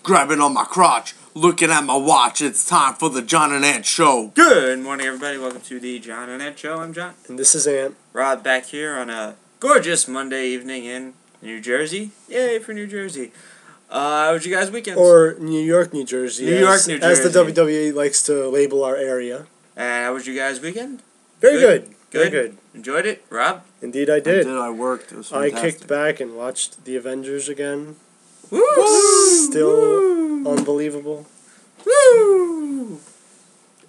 Grabbing on my crotch, looking at my watch. It's time for the John and Ant Show. Good morning, everybody. Welcome to the John and Ant Show. I'm John. And this is Ant. Rob back here on a gorgeous Monday evening in New Jersey. Yay for New Jersey. How was you guys' weekends? Or New York, New Jersey. New York, New Jersey. As the WWE likes to label our area. And how was you guys' weekend? Very good. Good? Very good. Enjoyed it? Rob? Indeed I did. I worked. It was I fantastic. kicked back and watched the Avengers again. Woo! Still unbelievable. Woo!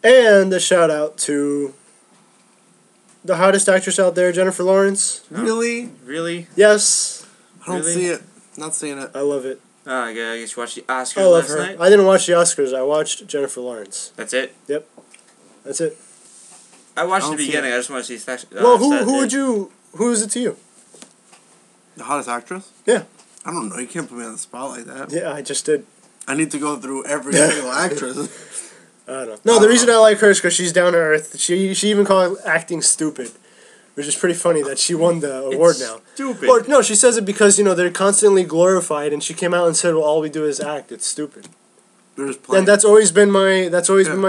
And a shout out to the hottest actress out there, Jennifer Lawrence. Really? Really? Yes. I don't Really? see it. Not seeing it. I love it. I guess you watched the Oscars I love last her. night? I didn't watch the Oscars. I watched Jennifer Lawrence. That's it? Yep. That's it. I watched I the don't see beginning. it. I just want to see... Well, who is it to you? The hottest actress? Yeah. I don't know. You can't put me on the spot like that. Yeah, I just did. I need to go through every single actress. I don't know. No, the reason I like her is because she's down to earth. She even called acting stupid, which is pretty funny that she won the award now. Stupid. Or no, she says it because they're constantly glorified, and she came out and said, "Well, all we do is act. It's stupid." They're just playing. And that's always been my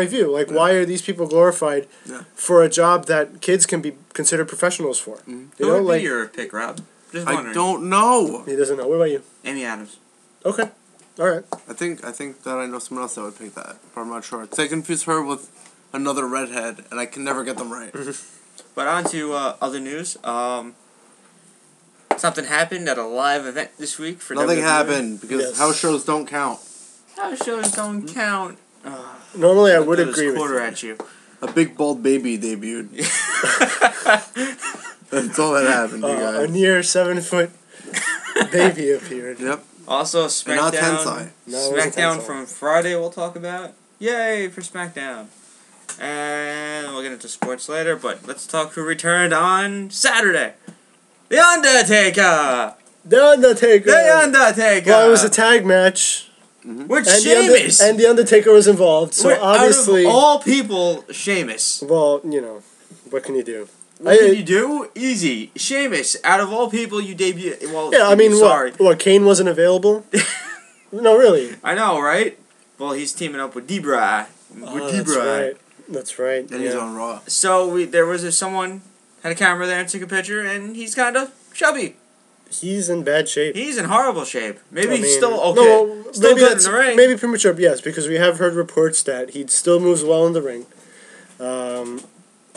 view. Like, why are these people glorified for a job that kids can be considered professionals for? Mm-hmm. Who would be your pick, Rob? Just wondering. I don't know. He doesn't know. What about you? Amy Adams. Okay. All right. I think that I know someone else that would pick that, but I'm not sure. Because I confuse her with another redhead, and I can never get them right. But on to other news. Something happened at a live event this week for Nothing WWE. happened because house shows don't count. House shows don't count. Normally, I would Throw this agree with quarter you. at you. A big bald baby debuted. That's all that happened, you A guys. near 7-foot baby appeared. Yep. Also, And not SmackDown. Tensai. No, it wasn't SmackDown Tensai. from Friday we'll talk about. Yay for SmackDown. And we'll get into sports later, but let's talk who returned on Saturday. The Undertaker! The Undertaker. The Undertaker! Well, it was a tag match. With And Sheamus! and the Undertaker was involved, so obviously... Out of all people, Sheamus. Well, what can you do? What can you do? Easy. Sheamus, out of all people, you debut. Well, Yeah, I mean, sorry. What, Kane wasn't available? No, really. I know, right? Well, he's teaming up with Debra. That's right. And he's on Raw. So there was someone had a camera there and took a picture, and he's kind of chubby. He's in bad shape. He's in horrible shape. Maybe I mean, he's still okay. No, still maybe good that's in the ring. maybe premature. Yes, because we have heard reports that he still moves well in the ring.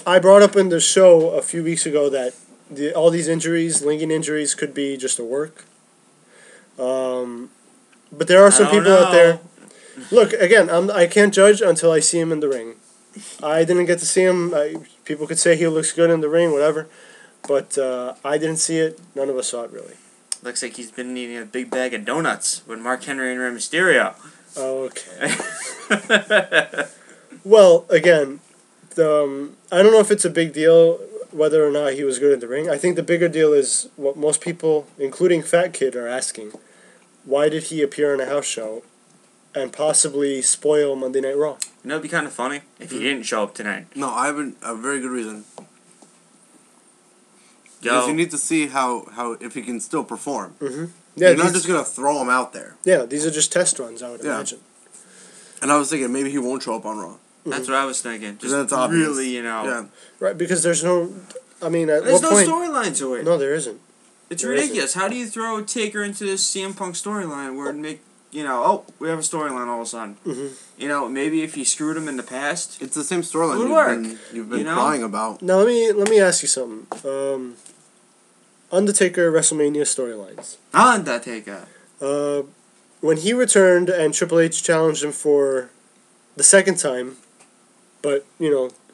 I brought up in the show a few weeks ago that all these injuries, linking injuries, could be just a work. But there are some people out there. Look, again, I can't judge until I see him in the ring. I didn't get to see him. People could say he looks good in the ring, whatever. But I didn't see it. None of us saw it, really. Looks like he's been eating a big bag of donuts with Mark Henry and Rey Mysterio. Okay. Well, again, I don't know if it's a big deal whether or not he was good in the ring. I think the bigger deal is what most people, including Fat Kid, are asking. Why did he appear on a house show and possibly spoil Monday Night Raw? You know, it'd be kind of funny if he didn't show up tonight. No, I have a very good reason. Yo. Because you need to see how if he can still perform. Mm-hmm. Yeah, You're not just going to throw him out there. Yeah, these are just test runs, I would imagine. And I was thinking maybe he won't show up on Raw. That's what I was thinking. Just That's obvious. really, Yeah. Right, because there's no... I mean, at There's what no point... storyline to it. No, there isn't. It's There ridiculous. How do you throw Taker into this CM Punk storyline where it make, we have a storyline all of a sudden. Mm-hmm. Maybe if you screwed him in the past. It's the same storyline Would work, you've been crying about. Now, let me ask you something. Undertaker WrestleMania storylines. Undertaker. When he returned and Triple H challenged him for the second time, but,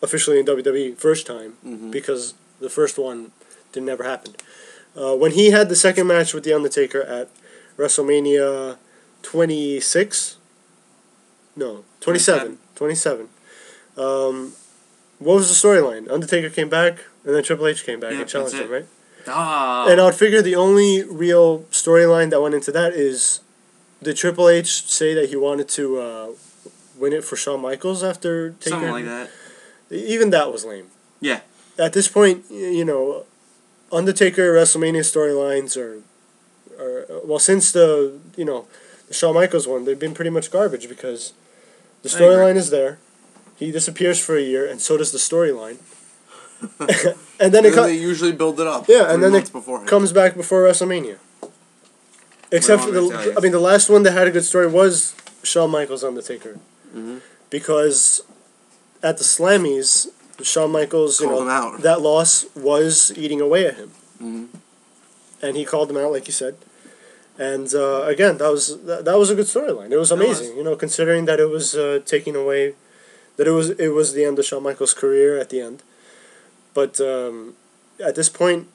officially in WWE, first time, because the first one never happened. When he had the second match with The Undertaker at WrestleMania 26? No, 27. 27. What was the storyline? Undertaker came back, and then Triple H came back and challenged him, right? And I would figure the only real storyline that went into that is, did Triple H say that he wanted to win it for Shawn Michaels after Taker? Something like that. Even that was lame. Yeah. At this point, Undertaker WrestleMania storylines are since the Shawn Michaels one, they've been pretty much garbage because the storyline is there. He disappears for a year, and so does the storyline. and then they usually build it up. Yeah, and then it comes back before WrestleMania. Except for the last one that had a good story was Shawn Michaels Undertaker, because at the Slammies, Shawn Michaels, that loss was eating away at him, and he called him out like you said, and again that was a good storyline. It was amazing, considering that it was taking away, that it was the end of Shawn Michaels' career at the end, but at this point,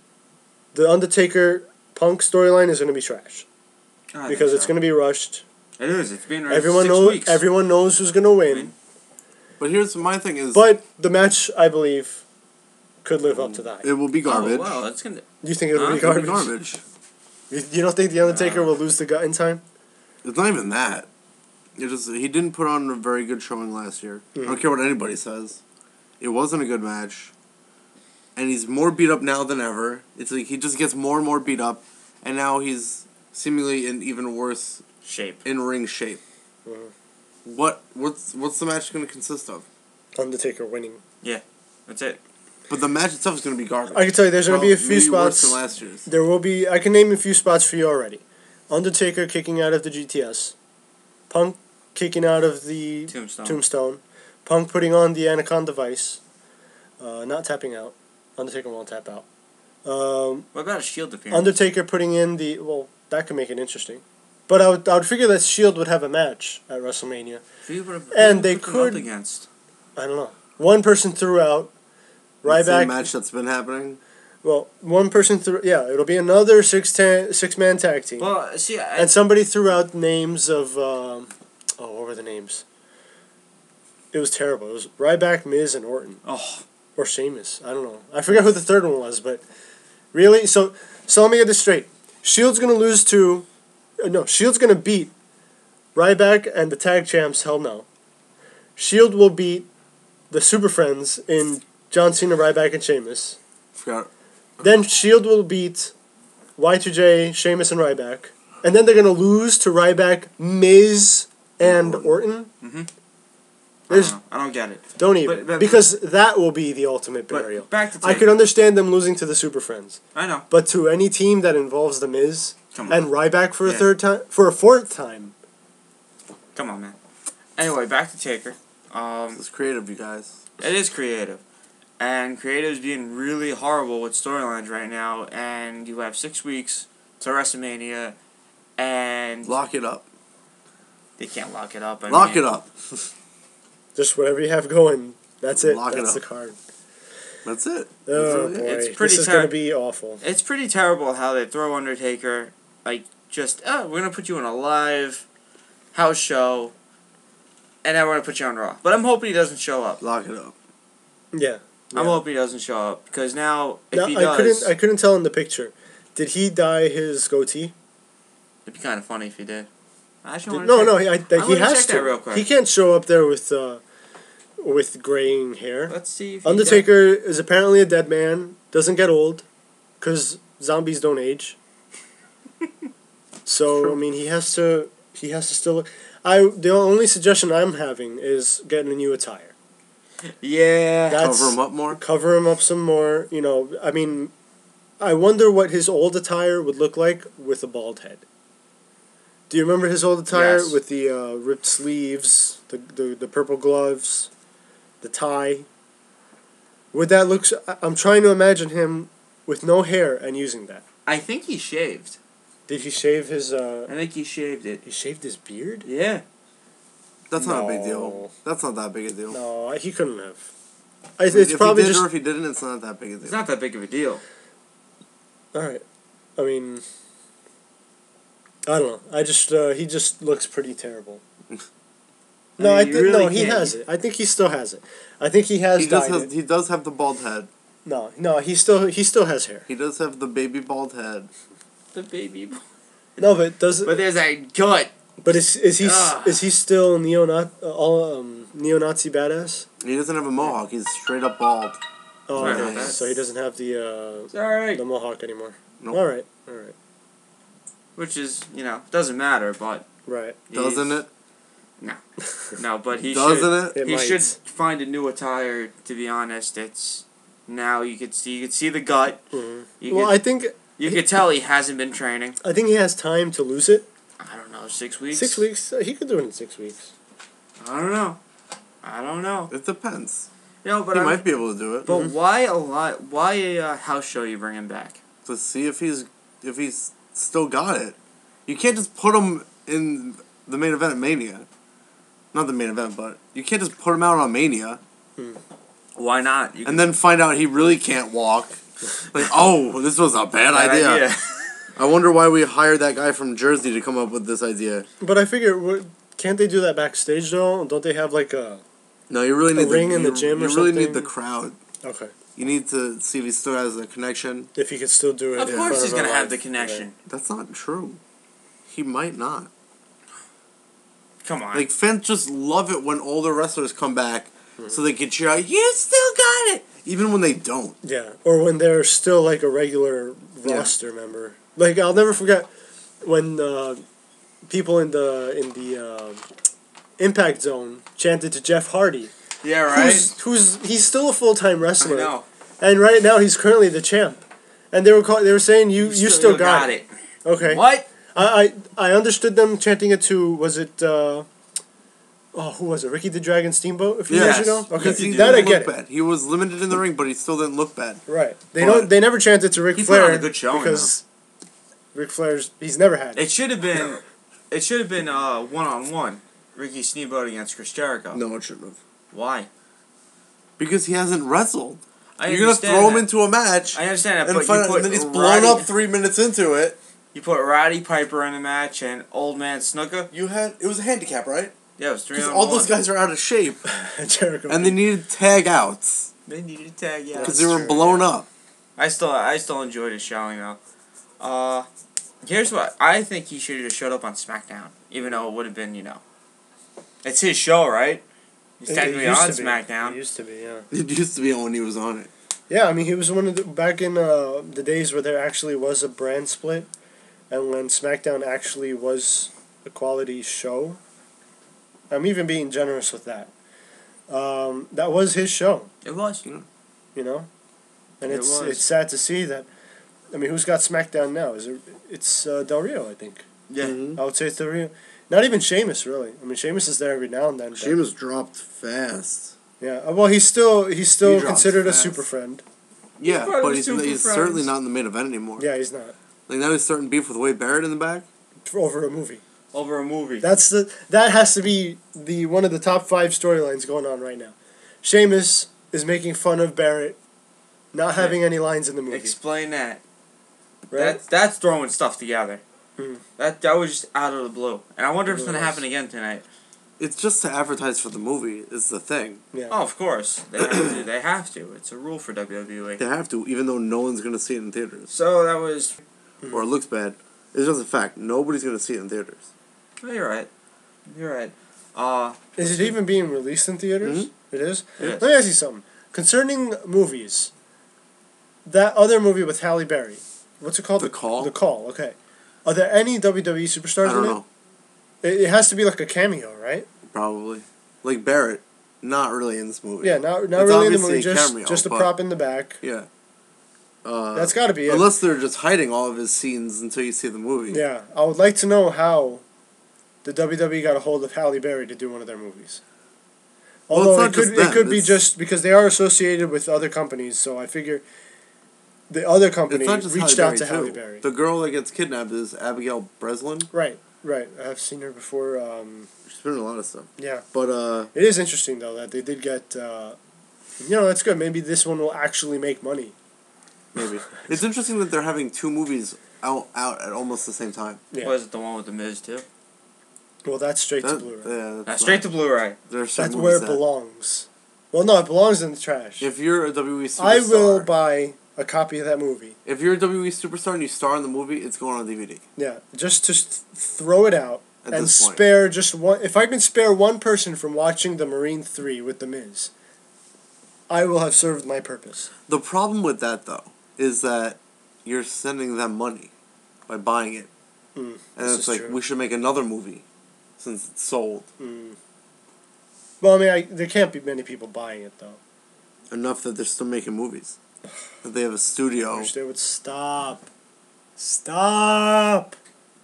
the Undertaker Punk storyline is going to be trash. Because it's going to be rushed. It is. It's been rushed. 6 weeks. Everyone knows who's going to win. But here's my thing is. But the match, I believe, could live up to that. It will be garbage. Oh, wow, that's gonna. You think it will be garbage? You don't think the Undertaker will lose the gut in time? It's not even that. He didn't put on a very good showing last year. I don't care what anybody says. It wasn't a good match. And he's more beat up now than ever. It's like he just gets more and more beat up, and now he's seemingly in even worse in-ring shape. What's the match going to consist of? Undertaker winning. Yeah, that's it. But the match itself is going to be garbage. I can tell you, there's going to be a few spots. Worse than last year's. There will be. I can name a few spots for you already. Undertaker kicking out of the GTS, Punk kicking out of the Tombstone, Punk putting on the Anaconda Vice, not tapping out. Undertaker won't tap out. What about a Shield appearance? Undertaker putting in that could make it interesting. But I would figure that Shield would have a match at WrestleMania. And they could. Against? I don't know. One person threw out. Ryback. The same match that's been happening? Well, one person threw. Yeah, it'll be another 6-man tag team. Well, see, and somebody threw out names of. What were the names? It was terrible. It was Ryback, Miz, and Orton. Oh. Or Sheamus. I don't know. I forget who the third one was, but really? So let me get this straight. Shield's going to lose to... No, Shield's going to beat Ryback and the tag champs, hell no. Shield will beat the Super Friends in John Cena, Ryback, and Sheamus. Forgot. Then Shield will beat Y2J, Sheamus, and Ryback. And then they're going to lose to Ryback, Miz, and Orton. I don't get it. Don't even. Because that will be the ultimate burial. Back to I could understand them losing to the Super Friends. I know. But to any team that involves the Miz and Ryback for a fourth time. Come on, man. Anyway, back to Taker. It's creative, you guys. It is creative. And creative is being really horrible with storylines right now. And you have 6 weeks to WrestleMania. And... Lock it up. They can't lock it up. Lock it up. Just whatever you have going. That's it. That's the card. That's it. Oh, boy. This is going to be awful. It's pretty terrible how they throw Undertaker, we're going to put you in a live house show, and then we're going to put you on Raw. But I'm hoping he doesn't show up. Lock it up. Yeah. I'm hoping he doesn't show up, because now, if he does... I couldn't tell in the picture. Did he dye his goatee? It'd be kind of funny if he did. He has to. Real quick. He can't show up there with graying hair. Let's see. If Undertaker is apparently a dead man. Doesn't get old, because zombies don't age. So I mean, he has to still. The only suggestion I'm having is getting a new attire. Yeah. Cover him up more. Cover him up some more. I mean, I wonder what his old attire would look like with a bald head. Do you remember his old attire with the ripped sleeves, the purple gloves, the tie? Would that look... I'm trying to imagine him with no hair and using that. I think he shaved. Did he shave his... I think he shaved it. He shaved his beard? Yeah. That's not a big deal. That's not that big a deal. No, he couldn't have. It's probably just... or if he didn't, it's not that big a deal. It's not that big of a deal. Alright. I mean... I don't know. He just looks pretty terrible. No, he has it. I think he still has it. I think he has dyed it. He does have the bald head. No, he still has hair. He does have the baby bald head. The baby. No, but does it? But there's a cut. But is he still neo-Nazi badass? He doesn't have a mohawk. He's straight up bald. Oh, okay. So he doesn't have the mohawk anymore. Nope. All right. which is, doesn't matter, but Right. Doesn't it? no, but he Doesn't should. it? He should find a new attire. To be honest, it's now you could see the gut. Mm-hmm. I think you could tell he hasn't been training. I think he has time to lose it. I don't know, 6 weeks. 6 weeks. He could do it in 6 weeks. I don't know. It depends. But he might be able to do it. But why a house show you bring him back? To see if he's still got it. You can't just put him in the main event at Mania. Not the main event, but you can't just put him out on Mania. Why not? And then find out he really can't walk. Like, oh, this was a bad idea. I wonder why we hired that guy from Jersey to come up with this idea. But I figure, can't they do that backstage though? Don't they have like a... No, you really need ring in the gym or something? You really need the crowd. Okay. You need to see if he still has a connection. If he could still do it. Of course he's going to have the connection. Right. That's not true. He might not. Come on. Like, fans just love it when older wrestlers come back so they can cheer out, you still got it! Even when they don't. Yeah. Or when they're still like a regular roster member. Like, I'll never forget when people in the Impact Zone chanted to Jeff Hardy. Yeah, right. He's still a full-time wrestler. I know. And right now he's currently the champ. And they were saying you still got it. Okay. What? I understood them chanting it to, was it who was it? Ricky the Dragon Steamboat a few years ago? Okay. He that I didn't get look bad. He was limited in the ring, but he still didn't look bad. Right. They never chanted to Ric Flair. He put on a good showing, because Ric Flair's he's never had it. It should have been one-on-one. Ricky Steamboat against Chris Jericho. No, it shouldn't have. Why? Because he hasn't wrestled. You're going to understand throw him that. into a match. I understand that, and, but and then he's blown up 3 minutes into it. You put Roddy Piper in the match and Old Man Snuka. It was a handicap, right? Yeah, it was 3-on-1. Because all those guys are out of shape. Jericho. And they needed tag outs. They needed to tag, yeah. Because they were blown up. I still enjoyed his showing though. Here's what I think he should have just showed up on SmackDown, even though it would have been, it's his show, right? He's technically on SmackDown. It used to be, yeah. It used to be when he was on it. Yeah, I mean, he was one of the back in the days where there actually was a brand split, and when SmackDown actually was a quality show. I'm even being generous with that. That was his show. It was. And it's was. sad to see that. I mean, who's got SmackDown now? It's Del Rio, I think. Yeah. I would say it's Del Rio. Not even Sheamus, really. I mean, Sheamus is there every now and then. Sheamus dropped fast. Yeah. Well, he's still considered fast. a super friend. Yeah, but he's certainly not in the main event anymore. Yeah, he's not. Like, now he's starting beef with Wade Barrett in the back. Over a movie. That has to be one of the top 5 storylines going on right now. Sheamus is making fun of Barrett not having any lines in the movie. Explain that. Right? That's throwing stuff together. Hmm. That was just out of the blue. And I wonder if it's going to happen again tonight. It's just to advertise for the movie is the thing. Yeah. Oh, of course. They have to. They have to. It's a rule for WWE. They have to, even though no one's going to see it in theaters. So that was... Or it looks bad. It's just a fact. Nobody's going to see it in theaters. Oh, you're right. Is it even being released in theaters? Mm-hmm. It is? It is. Let me ask you something. Concerning movies, that other movie with Halle Berry, what's it called? The Call? The Call, okay. Are there any WWE superstars I don't in know. it? It has to be like a cameo, right? Probably. Like Barrett, not really in this movie. Yeah, not It's really in the obviously movie, a cameo, just a but- prop in the back. Yeah. That's got to be it. Unless they're just hiding all of his scenes until you see the movie. Yeah, I would like to know how the WWE got a hold of Halle Berry to do one of their movies. Well, Although it's not just it could be them, just because they are associated with other companies, so I figure the other company It's not just reached Halle out to Berry, Halle too. Berry. The girl that gets kidnapped is Abigail Breslin. Right. I've seen her before. She's been in a lot of stuff. Yeah. But, It is interesting, though, that they did get... that's good. Maybe this one will actually make money. maybe. It's interesting that they're having 2 movies out at almost the same time. Yeah. Was it the one with The Miz, too? Well, that's straight to Blu-ray. Yeah, That's straight to Blu-ray. There's That's where it belongs. Well, no, it belongs in the trash. If you're a WWE superstar... I will buy a copy of that movie. If you're a WWE superstar and you star in the movie, it's going on DVD. Yeah, just to throw it out At and this point. spare just one. If I can spare one person from watching the Marine 3 with The Miz, I will have served my purpose. The problem with that, though, is that you're sending them money by buying it. And it's like, we should make another movie since it's sold. Well, I mean, there can't be many people buying it, though. Enough that they're still making movies. That they have a studio. I wish they would stop. Stop!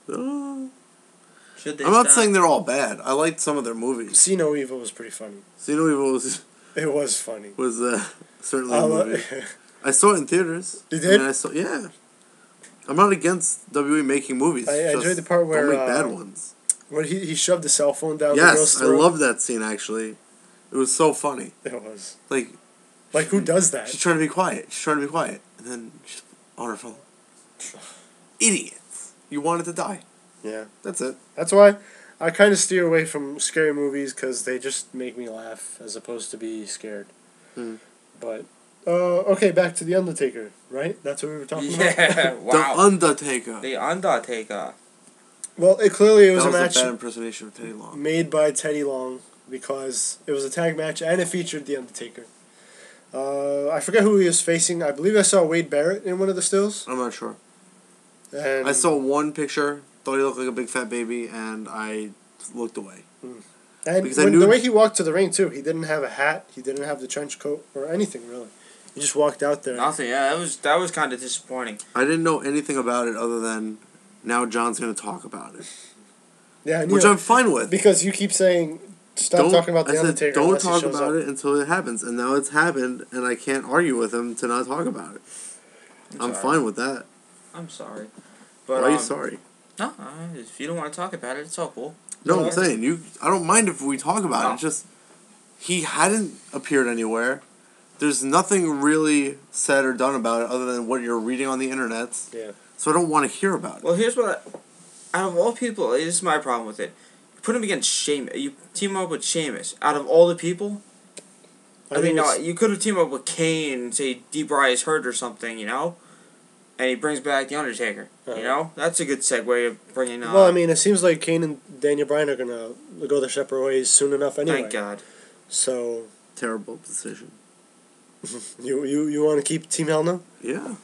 Should they I'm not saying they're all bad. I liked some of their movies. See No Evil was pretty funny. See No Evil was... It was funny. Was certainly a movie. I saw it in theaters. You did? Yeah. I'm not against WWE making movies. I enjoyed the part where... Don't make bad ones. Where he shoved the cell phone down the girl's throat. Yes, I loved that scene, actually. It was so funny. It was. Like who does that? She's trying to be quiet. And then she's on her phone. Idiots. You wanted to die. Yeah. That's it. That's why I kind of steer away from scary movies, because they just make me laugh as opposed to be scared. But, okay, back to The Undertaker, right? That's what we were talking about? Yeah, wow. The Undertaker. The Undertaker. Well, it clearly was a match bad impersonation of Teddy Long. Made by Teddy Long, because it was a tag match and it featured The Undertaker. I forget who he was facing. I believe I saw Wade Barrett in one of the stills. I'm not sure. And I saw one picture, thought he looked like a big fat baby, and I looked away. And the way he walked to the ring, too, he didn't have a hat, he didn't have the trench coat, or anything, really. He just walked out there. Nothing, yeah, that was kind of disappointing. I didn't know anything about it other than now John's going to talk about it. Yeah, which I'm fine with. Because you keep saying, stop talking about The Undertaker. Don't talk about it until it happens. And now it's happened, and I can't argue with him to not talk about it. I'm fine with that. I'm sorry. But, why are you sorry? No, if you don't want to talk about it, it's all cool. No, I'm saying, I don't mind if we talk about it. It's just, he hadn't appeared anywhere. There's nothing really said or done about it other than what you're reading on the internet. Yeah. So I don't want to hear about it. Well, here's what out of all people, this is my problem with it. You put him against Sheamus. You team him up with Sheamus. Out of all the people, I mean, no, you could have teamed up with Kane and say D-Bry is hurt or something, you know? And he brings back The Undertaker, you know? That's a good segue of bringing... well, I mean, it seems like Kane and Daniel Bryan are going to go their separate ways soon enough anyway. Thank God. So... Terrible decision. You want to keep Team Hell No? Yeah.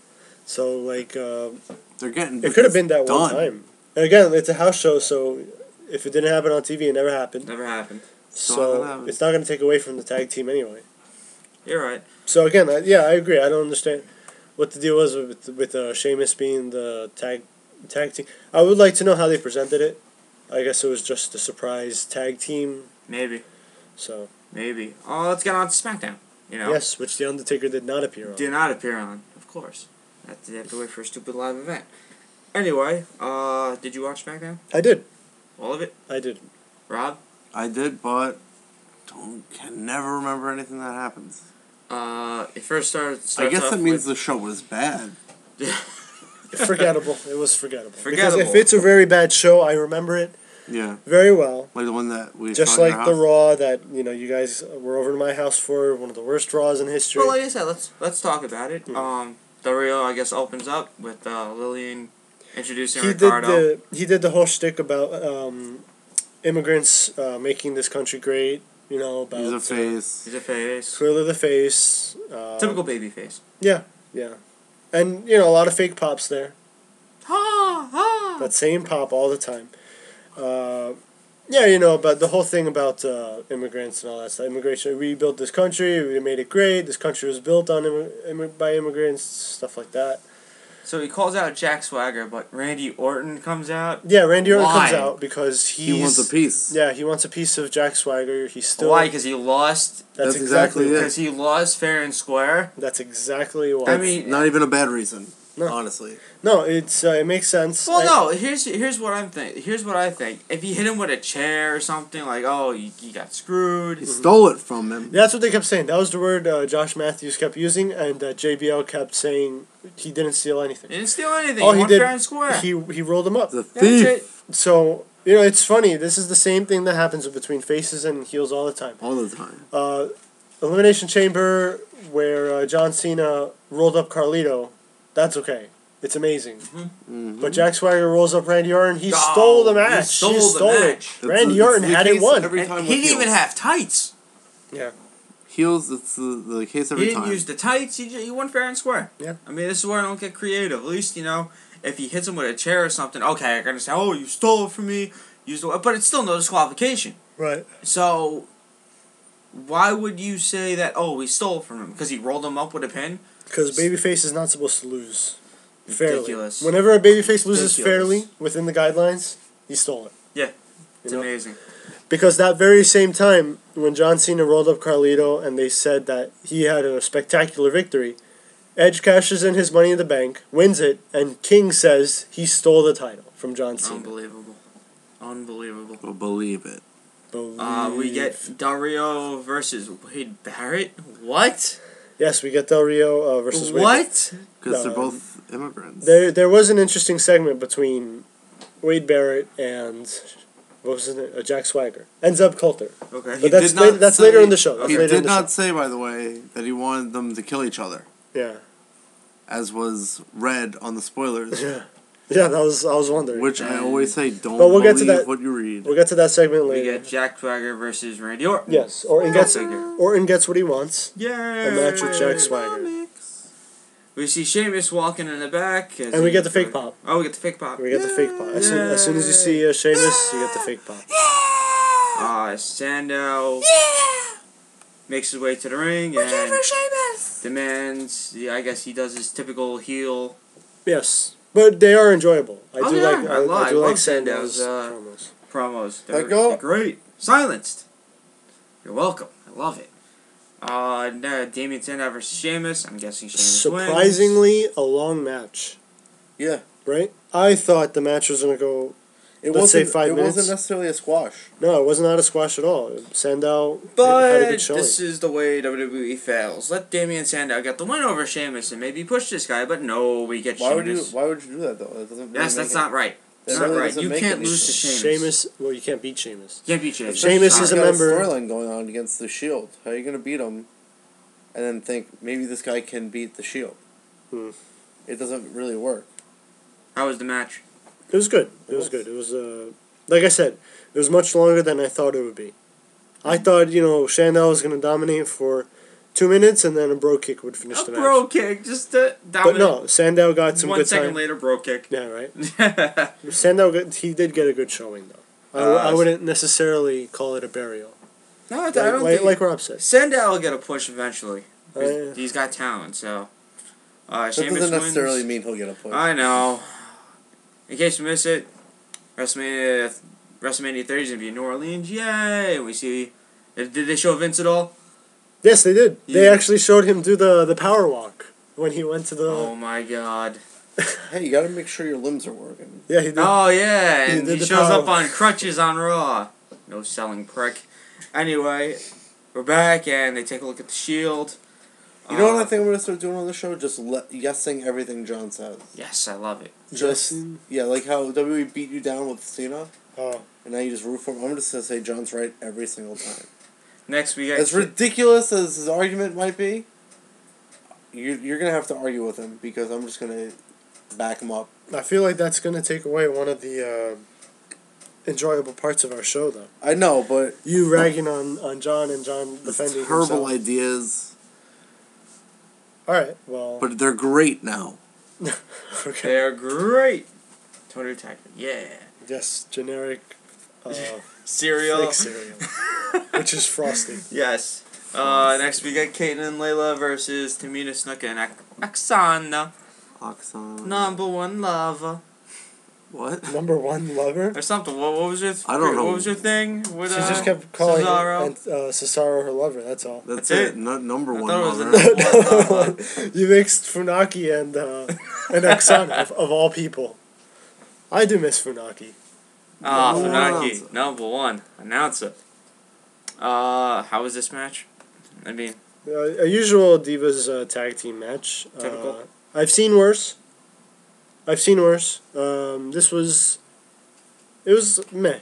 So, like... They're getting... It could have been that one time. And again, it's a house show, so if it didn't happen on TV, it never happened. Never happened. So, it's not going to take away from the tag team anyway. You're right. So, again, I agree. I don't understand what the deal was with Sheamus being the tag team. I would like to know how they presented it. I guess it was just a surprise tag team. Maybe. So. Maybe. Oh, let's get on to SmackDown. You know? Yes, which The Undertaker did not appear on. Did not appear on, of course. They have to wait for a stupid live event. Anyway, did you watch SmackDown? I did. All of it? I did. Rob? I did, but can never remember anything that happens. It first starts I guess that means the show was bad. Forgettable. It was forgettable. Forgettable. Because if it's a very bad show, I remember it. Yeah. Very well. Like the one that we just saw in like your the house? Raw that you guys were over to my house for, one of the worst Raws in history. Well, like I said, let's talk about it. The Rio, I guess, opens up with Lillian introducing Ricardo. He did the whole shtick about immigrants making this country great. About he's a face. He's a face. Clearly the face. Typical baby face. Yeah, yeah, and a lot of fake pops there. Ha ha. That same pop all the time. Yeah, but the whole thing about immigrants and all that stuff. Immigration. We built this country. We made it great. This country was built on by immigrants. Stuff like that. So he calls out Jack Swagger, but Randy Orton comes out? Yeah, Randy Orton comes out because he wants a piece. Yeah, he wants a piece of Jack Swagger. He's still... Why? Because he lost? That's exactly it. Because he lost fair and square? That's exactly why. I mean... Not even a bad reason, honestly. No, it makes sense. Well, no, here's what I'm think. Here's what I think. If you hit him with a chair or something, like, oh, you got screwed. He stole it from him. Yeah, that's what they kept saying. That was the word Josh Matthews kept using, and JBL kept saying he didn't steal anything. He didn't steal anything. All he he won did, fair and square. He rolled him up. The thief. So, it's funny. This is the same thing that happens between faces and heels all the time. All the time. Elimination Chamber, where John Cena rolled up Carlito, that's okay. It's amazing. Mm-hmm. But Jack Swagger rolls up Randy Orton. He stole the match. He stole the match. Randy Orton had it won. He didn't even have tights. Yeah. Heels, it's the case every time. He didn't use the tights. He won fair and square. Yeah. I mean, this is where I don't get creative. At least, if he hits him with a chair or something, okay, I'm gonna say, oh, you stole it from me, but it's still no disqualification. Right. So, why would you say that? Oh, we stole it from him because he rolled him up with a pin? Because babyface is not supposed to lose fairly. Ridiculous. Whenever a babyface loses Ridiculous. fairly within the guidelines, he stole it. Yeah, it's You know? amazing. Because that very same time, when John Cena rolled up Carlito and they said that he had a spectacular victory, Edge cashes in his Money in the Bank, wins it, and King says he stole the title from John Cena. Unbelievable. We'll believe it. We get Del Rio versus Wade Barrett. What? Yes, we get Del Rio versus Wade. What? Because they're No, both immigrants. There was an interesting segment between Wade Barrett and what was his name? Jack Swagger and Zeb Coulter. Okay. But that's later in the show. That's He later in did the not say, by the way, that he wanted them to kill each other. Yeah. As was read on the spoilers. Yeah. Yeah, I was wondering. Which I always say, don't But we'll get believe to that. what you read. We'll get to that segment We later. get Jack Swagger versus Randy Orton. Yes, Orton gets what he wants. Yeah. A match with Jack Swagger. We see Sheamus walking in the back. And we get the fake pop. Oh, we get the fake pop. We get the fake pop. As soon as you see Sheamus, you get the fake pop. Sandow makes his way to the ring and demands. I guess he does his typical heel. Yes, but they are enjoyable. I do love like Sandow's promos. promos. Let go. They're great. Silenced. You're welcome. I love it. Damian Sandow versus Sheamus. I'm guessing Sheamus wins. Surprisingly, a long match. Yeah. Right? I thought the match was going to go, let's say 5 minutes. It wasn't necessarily a squash. No, it was not a squash at all. Sandow had a But good showing. this is the way WWE fails. Let Damian Sandow get the win over Sheamus and maybe push this guy, but no, we get Sheamus. Why would you do that, though? That doesn't really That's not right. That's That not really right. doesn't You make can't any lose to sense. Sheamus. Well, you can't beat Sheamus. You can't beat Sheamus. Sheamus is a got member. storyline going on against the Shield. How are you going to beat him and then think maybe this guy can beat the Shield? It doesn't really work. How was the match? It was good. It was good. It was, like I said, it was much longer than I thought it would be. I thought, Sandow was going to dominate for 2 minutes and then a bro kick would finish the match. A bro kick, just to dominate. But no, Sandow got some 1 good second time. later, bro kick. Yeah, right? Sandow, he did get a good showing, though. I wouldn't necessarily call it a burial. No, I don't think... Like Rob said. Sandow will get a push eventually. He's got talent, so... That Sheamus doesn't wins. necessarily mean he'll get a push. I know. In case you miss it, WrestleMania 30 is going to be in New Orleans. Yay! We see... Did they show Vince at all? Yes, they did. Yeah. They actually showed him do the power walk when he went to the... Oh my god. Hey, you got to make sure your limbs are working. Yeah, he did. Oh yeah, He and did he the shows power up on crutches on Raw. No selling prick. Anyway, we're back and they take a look at the Shield. You know what I think I'm going to start doing on the show? Just guessing everything John says. Yes, I love it. Yeah, like how WWE beat you down with Cena. Oh. And now you just root for him. I'm just going to say John's right every single time. Next we got... As ridiculous as his argument might be, you're going to have to argue with him because I'm just going to back him up. I feel like that's going to take away one of the enjoyable parts of our show, though. I know, but... You ragging on John and John defending terrible himself. ideas. Alright, well... But they're great now. Okay. They're great. Tony Tiger, yeah. Yes, generic... Cereal. fake cereal. Which is frosting. Yes. Next we got Caitlyn and Layla versus Tamina Snuka and Oksana. Number one lover. What? Number one lover? Or something. What was your... I don't know. What was your thing? With, She just kept calling Cesaro her lover, that's all. That's it? it. Number one thought it was lover. the number one lover. You mixed Funaki and Oksana, of all people. I do miss Funaki. Funaki. Number one. Announcer. How was this match? I mean... A usual Divas tag team match. Typical. I've seen worse. This was... It was meh.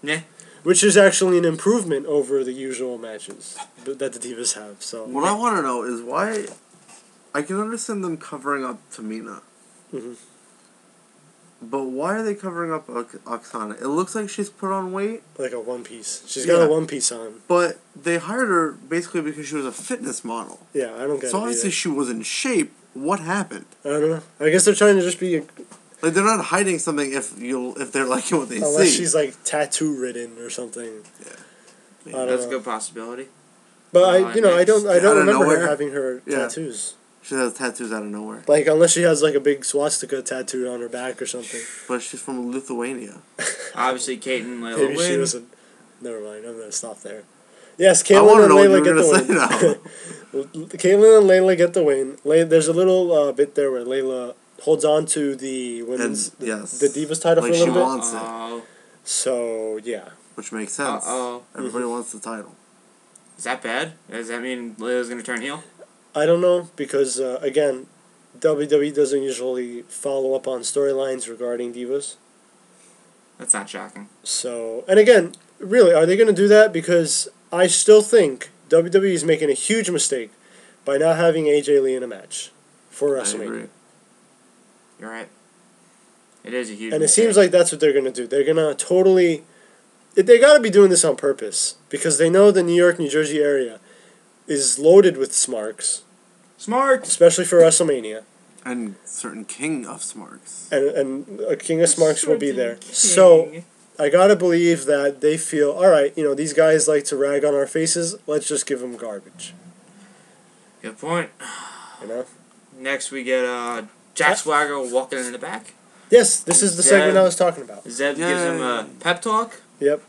Yeah. Which is actually an improvement over the usual matches that the Divas have. So What I want to know is why... I can understand them covering up Tamina. Mhm. But why are they covering up Oksana? It looks like she's put on weight. Like a one piece. She's got a one piece on. But they hired her basically because she was a fitness model. Yeah, I don't get it. So obviously she was in shape. What happened? I don't know. I guess they're trying to just be Like, they're not hiding something if they're liking what they see. Unless she's, like, tattoo-ridden or something. Yeah. That's a good possibility. But, I don't remember her nowhere. having her tattoos. She has tattoos out of nowhere. Like, unless she has, like, a big swastika tattooed on her back or something. But she's from Lithuania. Obviously, Kate and Layla Maybe she win. wasn't. Never mind, I'm going to stop there. Yes, I Caitlyn want to and know what you Layla were get going the to say win. now. Caitlyn and Layla get the win. There's a little bit there where Layla holds on to the women's, the Divas title like for a little she bit. wants it. So, yeah. Which makes sense. Everybody wants the title. Is that bad? Does that mean Layla's going to turn heel? I don't know, because, again, WWE doesn't usually follow up on storylines regarding Divas. That's not shocking. So, and again, really, are they going to do that? Because I still think WWE is making a huge mistake by not having AJ Lee in a match for WrestleMania. I agree. You're right. It is a huge And mistake. it seems like that's what they're going to do. They're going to totally... They got to be doing this on purpose, because they know the New York, New Jersey area is loaded with smarks. Smart! Especially for WrestleMania. And certain king of smarks. And a king of smarks will be there. So, I gotta believe that they feel, alright, these guys like to rag on our faces, let's just give them garbage. Good point. You know? Next we get Jack Swagger walking in the back. Yes, this is the segment I was talking about. Zeb gives him a pep talk. Yep.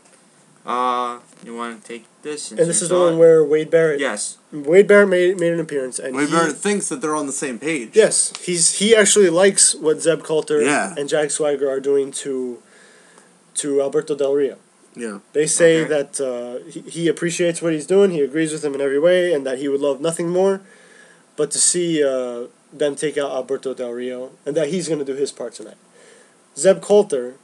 You want to take this? And this is the one where Wade Barrett... Yes. Wade Barrett made an appearance. And Wade Barrett thinks that they're on the same page. Yes. He actually likes what Zeb Coulter and Jack Swagger are doing to Alberto Del Rio. Yeah. They say that he appreciates what he's doing, he agrees with him in every way, and that he would love nothing more but to see them take out Alberto Del Rio, and that he's going to do his part tonight. Zeb Coulter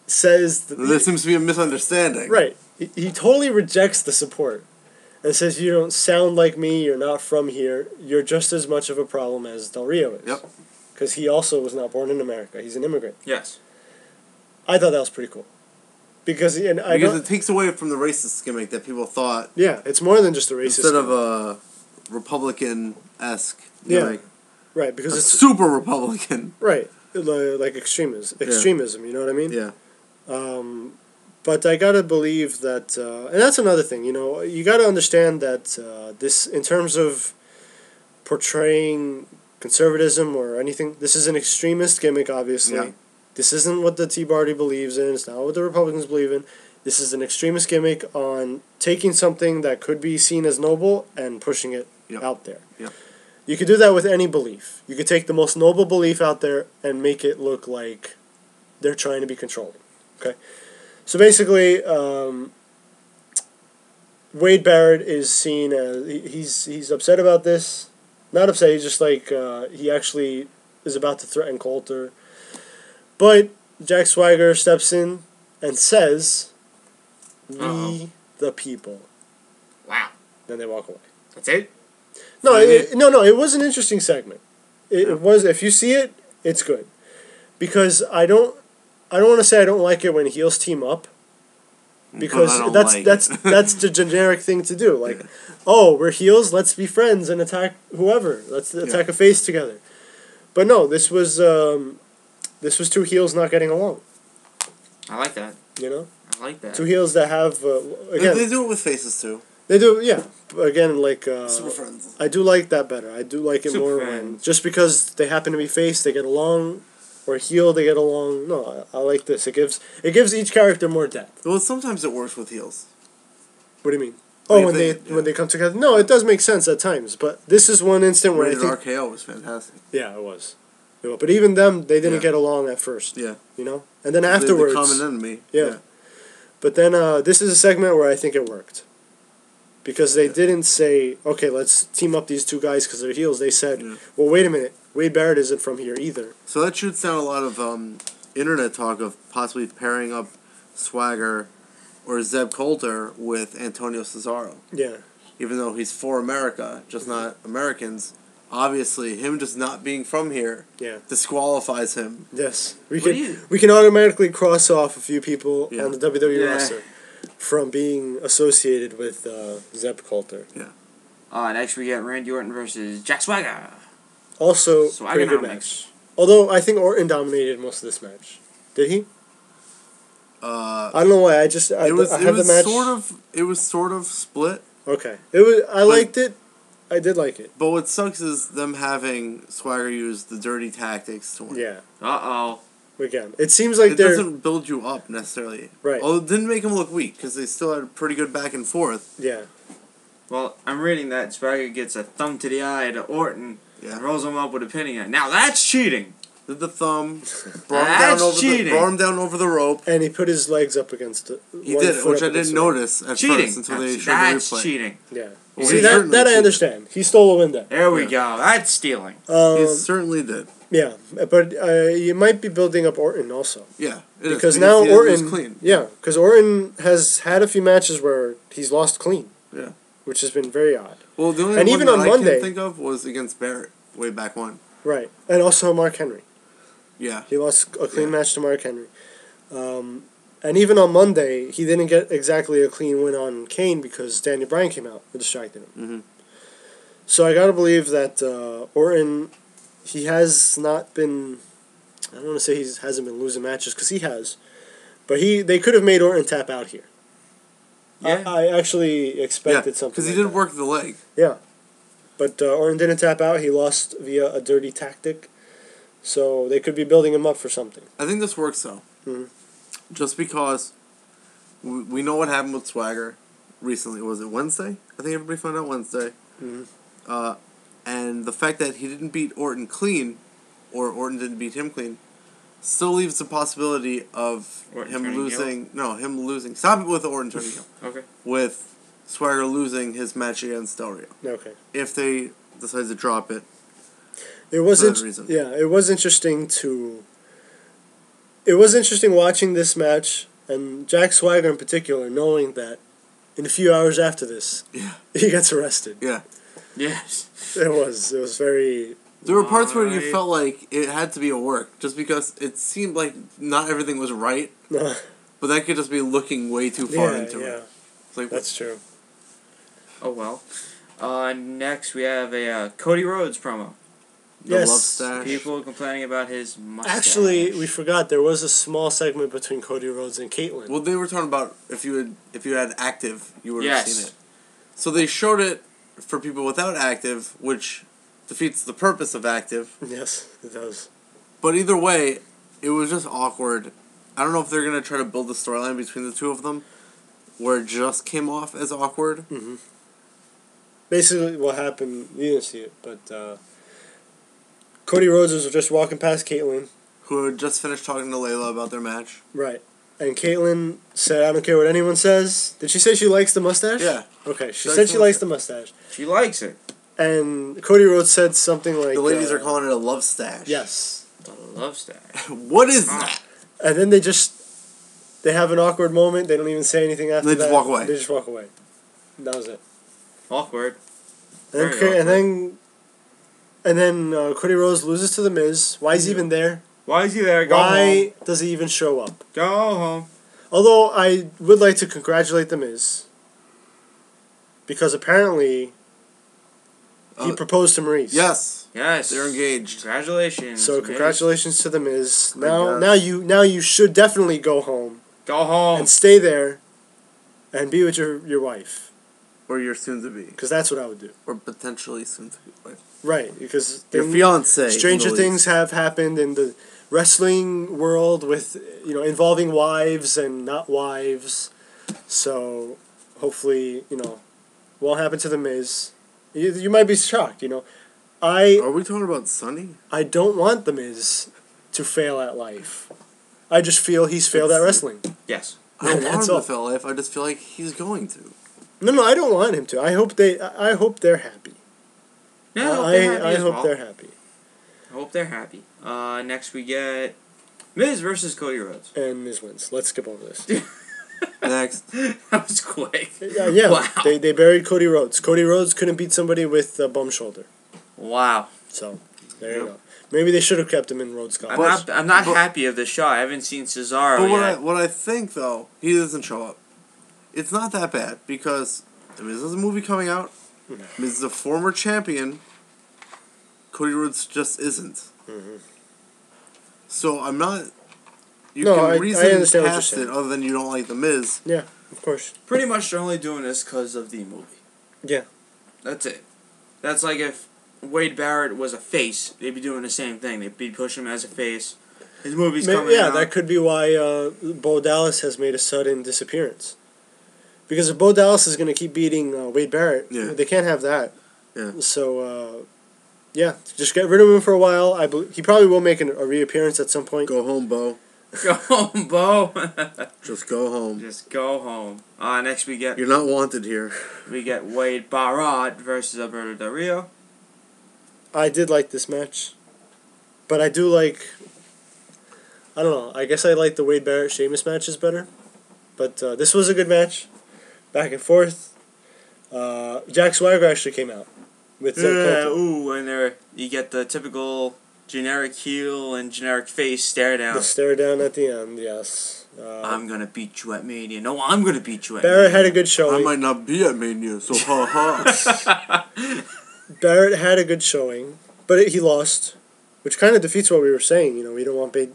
says... There seems to be a misunderstanding. Right. He totally rejects the support and says, you don't sound like me, you're not from here, you're just as much of a problem as Del Rio is. Yep. Because he also was not born in America. He's an immigrant. Yes. I thought that was pretty cool. Because it takes away from the racist gimmick that people thought. Yeah, it's more than just a racist instead gimmick. of a Republican-esque gimmick. Yeah, right, because it's... super Republican. Right, like extremism, you know what I mean? Yeah. But I gotta believe that... and that's another thing, you gotta understand that this, in terms of portraying conservatism or anything, this is an extremist gimmick, obviously. Yeah. This isn't what the Tea Party believes in. It's not what the Republicans believe in. This is an extremist gimmick on taking something that could be seen as noble and pushing it out there. Yep. You could do that with any belief. You could take the most noble belief out there and make it look like they're trying to be controlling. Okay? So basically, Wade Barrett is seen as... He's upset about this. Not upset, he's just like... he actually is about to threaten Coulter. But Jack Swagger steps in and says, "We the people." Wow. Then they walk away. That's it? No, it was an interesting segment. It was. If you see it, it's good. Because I don't want to say I don't like it when heels team up. Because that's the generic thing to do. Like, we're heels, let's be friends and attack whoever. Let's attack a face together. But no, this was two heels not getting along. I like that. I like that. Two heels that have, again... They do it with faces, too. They do, yeah. Again, like... Super friends. I do like that better. I do like it more when... Just because they happen to be face, they get along, or heel, they get along. No, I like this. It gives each character more depth. Well, sometimes it works with heels. What do you mean? Oh, when they come together? No, it does make sense at times, but this is one instant where I think... RKO was fantastic. Yeah, it was. But even them, they didn't get along at first. Yeah. And then afterwards... The common enemy. Yeah. But then this is a segment where I think it worked. Because they didn't say, okay, let's team up these two guys because they're heels. They said, well, wait a minute. Wade Barrett isn't from here either. So that shoots down a lot of internet talk of possibly pairing up Swagger or Zeb Coulter with Antonio Cesaro. Yeah. Even though he's for America, just not Americans. Obviously, him just not being from here disqualifies him. Yes. We can automatically cross off a few people on the WWE roster from being associated with Zeb Coulter. Yeah. Next we get Randy Orton versus Jack Swagger. Also, pretty good match. Although I think Orton dominated most of this match. Did he? I don't know why. I had the match. It was sort of split. Okay. I liked it. I did like it. But what sucks is them having Swagger use the dirty tactics to win. Yeah. Uh-oh. Again, it seems like it doesn't build you up necessarily. Right. Although it didn't make them look weak because they still had a pretty good back and forth. Yeah. Well, I'm reading that Swagger gets a thumb to the eye to Orton and rolls him up with a pinning eye. Now that's cheating. Did the thumb, brought him down over the rope, and he put his legs up against it. He did, which I didn't notice at first until they showed the replay. That's cheating. Yeah. Well, see, that I understand. He stole a win there. There we go. That's stealing. He certainly did. Yeah, but you might be building up Orton also. Yeah, because now Orton clean. Yeah, because Orton has had a few matches where he's lost clean. Yeah, which has been very odd. Well, the only one that I can think of was against Barrett way back when. Right, and also Mark Henry. Yeah. He lost a clean match to Mark Henry. And even on Monday, he didn't get exactly a clean win on Kane because Daniel Bryan came out and distracted him. Mm-hmm. So I got to believe that Orton, he has not been, I don't want to say he hasn't been losing matches because he has, but they could have made Orton tap out here. Yeah. I actually expected something because he did work the leg. Yeah. But Orton didn't tap out. He lost via a dirty tactic. So they could be building him up for something. I think this works though. Mm-hmm. Just because we know what happened with Swagger recently. Was it Wednesday? I think everybody found out Wednesday. Mm-hmm. And the fact that he didn't beat Orton clean, or Orton didn't beat him clean, still leaves the possibility of him losing. No, him losing. Stop it with Orton turning heel. Okay. With Swagger losing his match against Del Rio. Okay. If they decide to drop it. It was it was interesting watching this match and Jack Swagger in particular, knowing that in a few hours after this, he gets arrested. Yeah. Yes. It was very. There were parts where you felt like it had to be a work, just because it seemed like not everything was right. But that could just be looking way too far into it. It's like, that's true. Oh well. Next we have a Cody Rhodes promo. The love stash. People complaining about his mustache. Actually, we forgot there was a small segment between Cody Rhodes and Caitlyn. Well, they were talking about if you had active, you would have seen it. So they showed it for people without active, which defeats the purpose of active. Yes, it does. But either way, it was just awkward. I don't know if they're gonna try to build a storyline between the two of them, where it just came off as awkward. Mm-hmm. Basically, what happened, you didn't see it, but. Cody Rhodes was just walking past Caitlyn. Who had just finished talking to Layla about their match. Right. And Caitlyn said, I don't care what anyone says. Did she say she likes the mustache? Yeah. Okay, she said she likes the mustache. She likes it. And Cody Rhodes said something like... The ladies are calling it a love stash. Yes. A love stash. What is that? And then they have an awkward moment. They don't even say anything after that. They just walk away. They just walk away. That was it. Awkward. And then Cody Rhodes loses to The Miz. Why is he even there? Why is he there? Go home. Why does he even show up? Go home. Although I would like to congratulate The Miz. Because apparently he proposed to Maurice. Yes. Yes. They're engaged. Congratulations. So congratulations to The Miz. Now you should definitely go home. Go home. And stay there and be with your wife. Or your soon-to-be. Because that's what I would do. Or potentially soon-to-be wife. Right, because... Your fiancé. Stranger things have happened in the wrestling world with, involving wives and not wives. So, hopefully, won't happen to The Miz. You might be shocked, Are we talking about Sonny? I don't want The Miz to fail at life. I just feel he's failed at wrestling. Yes. I don't want him to fail at life. I just feel like he's going to. No, I don't want him to. I hope they're happy. Yeah, I hope they're happy. I hope they're happy. Next we get Miz versus Cody Rhodes. And Miz wins. Let's skip over this. Next. That was quick. Yeah. Wow. They buried Cody Rhodes. Cody Rhodes couldn't beat somebody with a bum shoulder. Wow. So, there you go. Maybe they should have kept him in Rhodes College. I'm not happy of the show. I haven't seen Cesaro yet. What I think, though, he doesn't show up. It's not that bad, because Miz has a movie coming out. Miz is a former champion. Cody Rhodes just isn't. Mm-hmm. So I'm not. You No, can I reason understand what you're past it saying. other than you don't like the Miz. Yeah, of course. Pretty much they're only doing this because of the movie. Yeah. That's it. That's like if Wade Barrett was a face, they'd be doing the same thing. They'd be pushing him as a face. His movie's coming out. That could be why Bo Dallas has made a sudden disappearance. Because if Bo Dallas is going to keep beating Wade Barrett, they can't have that. Yeah. So, just get rid of him for a while. He probably will make a reappearance at some point. Go home, Bo. Go home, Bo. Just go home. Just go home. Next we get... You're not wanted here. We get Wade Barrett versus Alberto Del Rio. I did like this match. But I do like... I don't know. I guess I like the Wade Barrett Sheamus matches better. But this was a good match. Back and forth. Jack Swagger actually came out. With and there you get the typical generic heel and generic face stare down. The stare down at the end, yes. I'm going to beat you at Mania. No, I'm going to beat you at Barrett Mania. had a good showing. I might not be at Mania, so ha ha. Barrett had a good showing, but he lost, which kind of defeats what we were saying. We don't want big...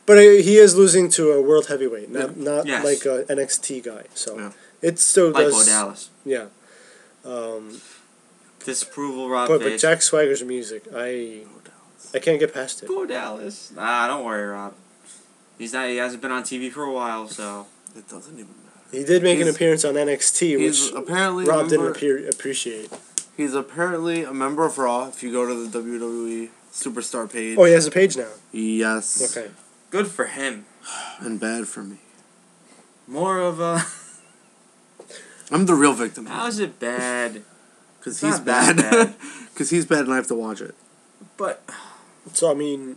But he is losing to a world heavyweight, not Yes. like an NXT guy. So Yeah. it still Like does... Bo Dallas. Yeah. Disapproval, Rob But face. Jack Swagger's music, I can't get past it. Bo Dallas. Nah, don't worry, Rob. He hasn't been on TV for a while, so... It doesn't even matter. He did make an appearance on NXT, which apparently Rob didn't appreciate. He's apparently a member of Raw, if you go to the WWE Superstar page. Oh, he has a page now. Yes. Okay. Good for him. And bad for me. More of a... I'm the real victim. How is it bad? Because It's he's not that bad. Because he's bad and I have to watch it. But... So, I mean,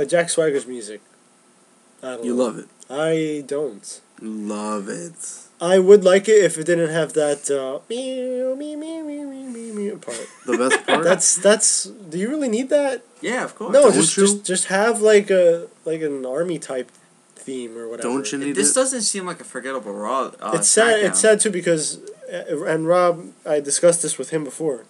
Jack Swagger's music. I don't You know. love it. I don't. Love it. I would like it if it didn't have that meow, meow, meow, meow, meow, meow, meow part. The best part? That's. Do you really need that? Yeah, of course. No, Don't you? just have like an army type theme or whatever. Don't you need This it? doesn't seem like a forgettable Raw. It's sad. SmackDown. It's sad too because, and Rob, I discussed this with him before.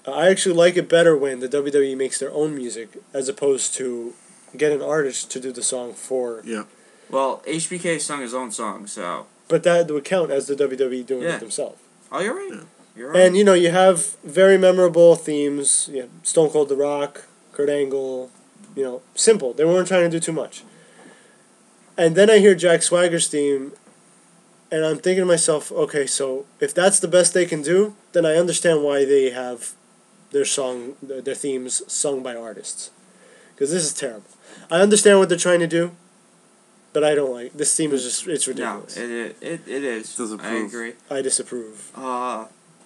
I actually like it better when the WWE makes their own music as opposed to get an artist to do the song for. Yeah. Well, HBK sung his own song, so... But that would count as the WWE doing Yeah. it themselves. Oh, you're right. Yeah. You're right. And you have very memorable themes. Stone Cold The Rock, Kurt Angle. Simple. They weren't trying to do too much. And then I hear Jack Swagger's theme, and I'm thinking to myself, okay, so if that's the best they can do, then I understand why they have their themes sung by artists. Because this is terrible. I understand what they're trying to do, but I don't like this theme. It's ridiculous. No, it is. Disapprove. I agree. I disapprove.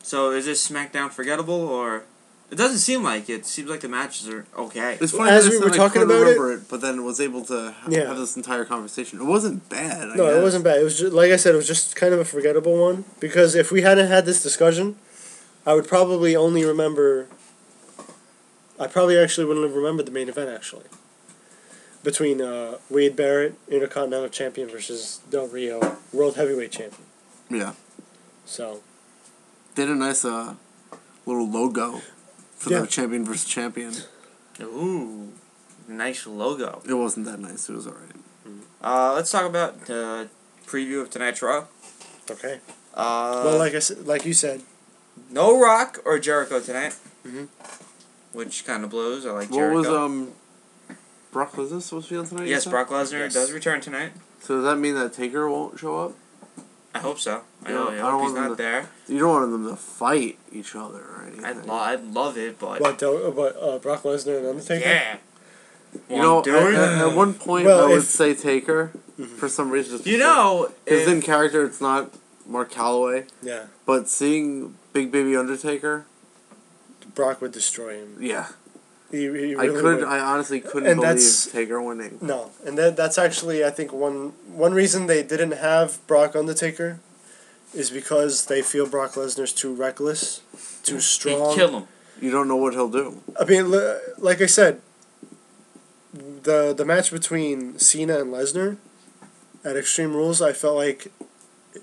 So is this SmackDown forgettable, or... It doesn't seem like it. It seems like the matches are okay. It's funny As that I we said were I talking couldn't about remember it, but then was able to have this entire conversation. It wasn't bad. I No, guess. it wasn't bad. It was just, like I said, it was just kind of a forgettable one. Because if we hadn't had this discussion, I would probably only remember... I probably actually wouldn't have remembered the main event, actually. Between Wade Barrett, Intercontinental Champion, versus Del Rio, World Heavyweight Champion. Yeah. So... Did a nice little logo for the champion versus champion. Ooh, nice logo. It wasn't that nice. It was alright. Let's talk about the preview of tonight's Raw. Okay. Well, like you said. No Rock or Jericho tonight. Mm-hmm. Which kind of blows. I like What Jericho. was Brock Lesnar supposed to be on tonight? Yes, Brock Lesnar does return tonight. So does that mean that Taker won't show up? I hope so. I Yeah, hope I don't he's want them not to- there. You don't want them to fight each other or anything. I'd love it, but Brock Lesnar and Undertaker? yeah. At one point Well, I would if- say Taker for some reason. You because in character it's not Mark Calloway, Yeah. but seeing Big Baby Undertaker, Brock would destroy him. yeah, He really would. I honestly couldn't And believe that's- Taker winning. No, and that's actually, I think, one reason they didn't have Brock Undertaker is because they feel Brock Lesnar's too reckless, too strong. He'd kill him. You don't know what he'll do. I mean, like I said, the match between Cena and Lesnar at Extreme Rules, I felt like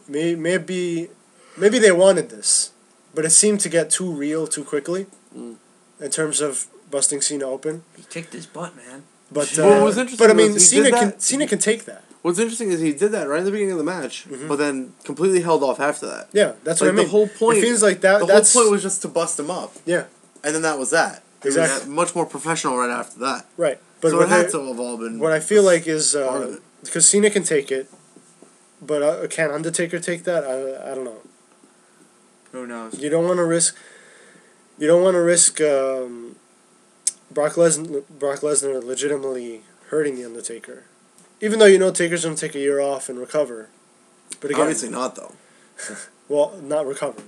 maybe they wanted this, but it seemed to get too real too quickly in terms of busting Cena open. He kicked his butt, man. But What was interesting but I mean, was he did that- Cena can take that. What's interesting is he did that right in the beginning of the match, but then completely held off after that. Yeah, that's what I Like, mean. the whole point. It feels like that. The That's whole point was just to bust him up, yeah, and then that was that. It Exactly. was much more professional right after that. right. But So what it had they- to have all been. what I feel like is part of it. because Cena can take it, but can Undertaker take that? I don't know. Who knows? You don't want to risk. You don't want to risk Brock Lesnar legitimately hurting the Undertaker, even though you know Taker's gonna take a year off and recover. But again, Obviously not, though. well, not recover.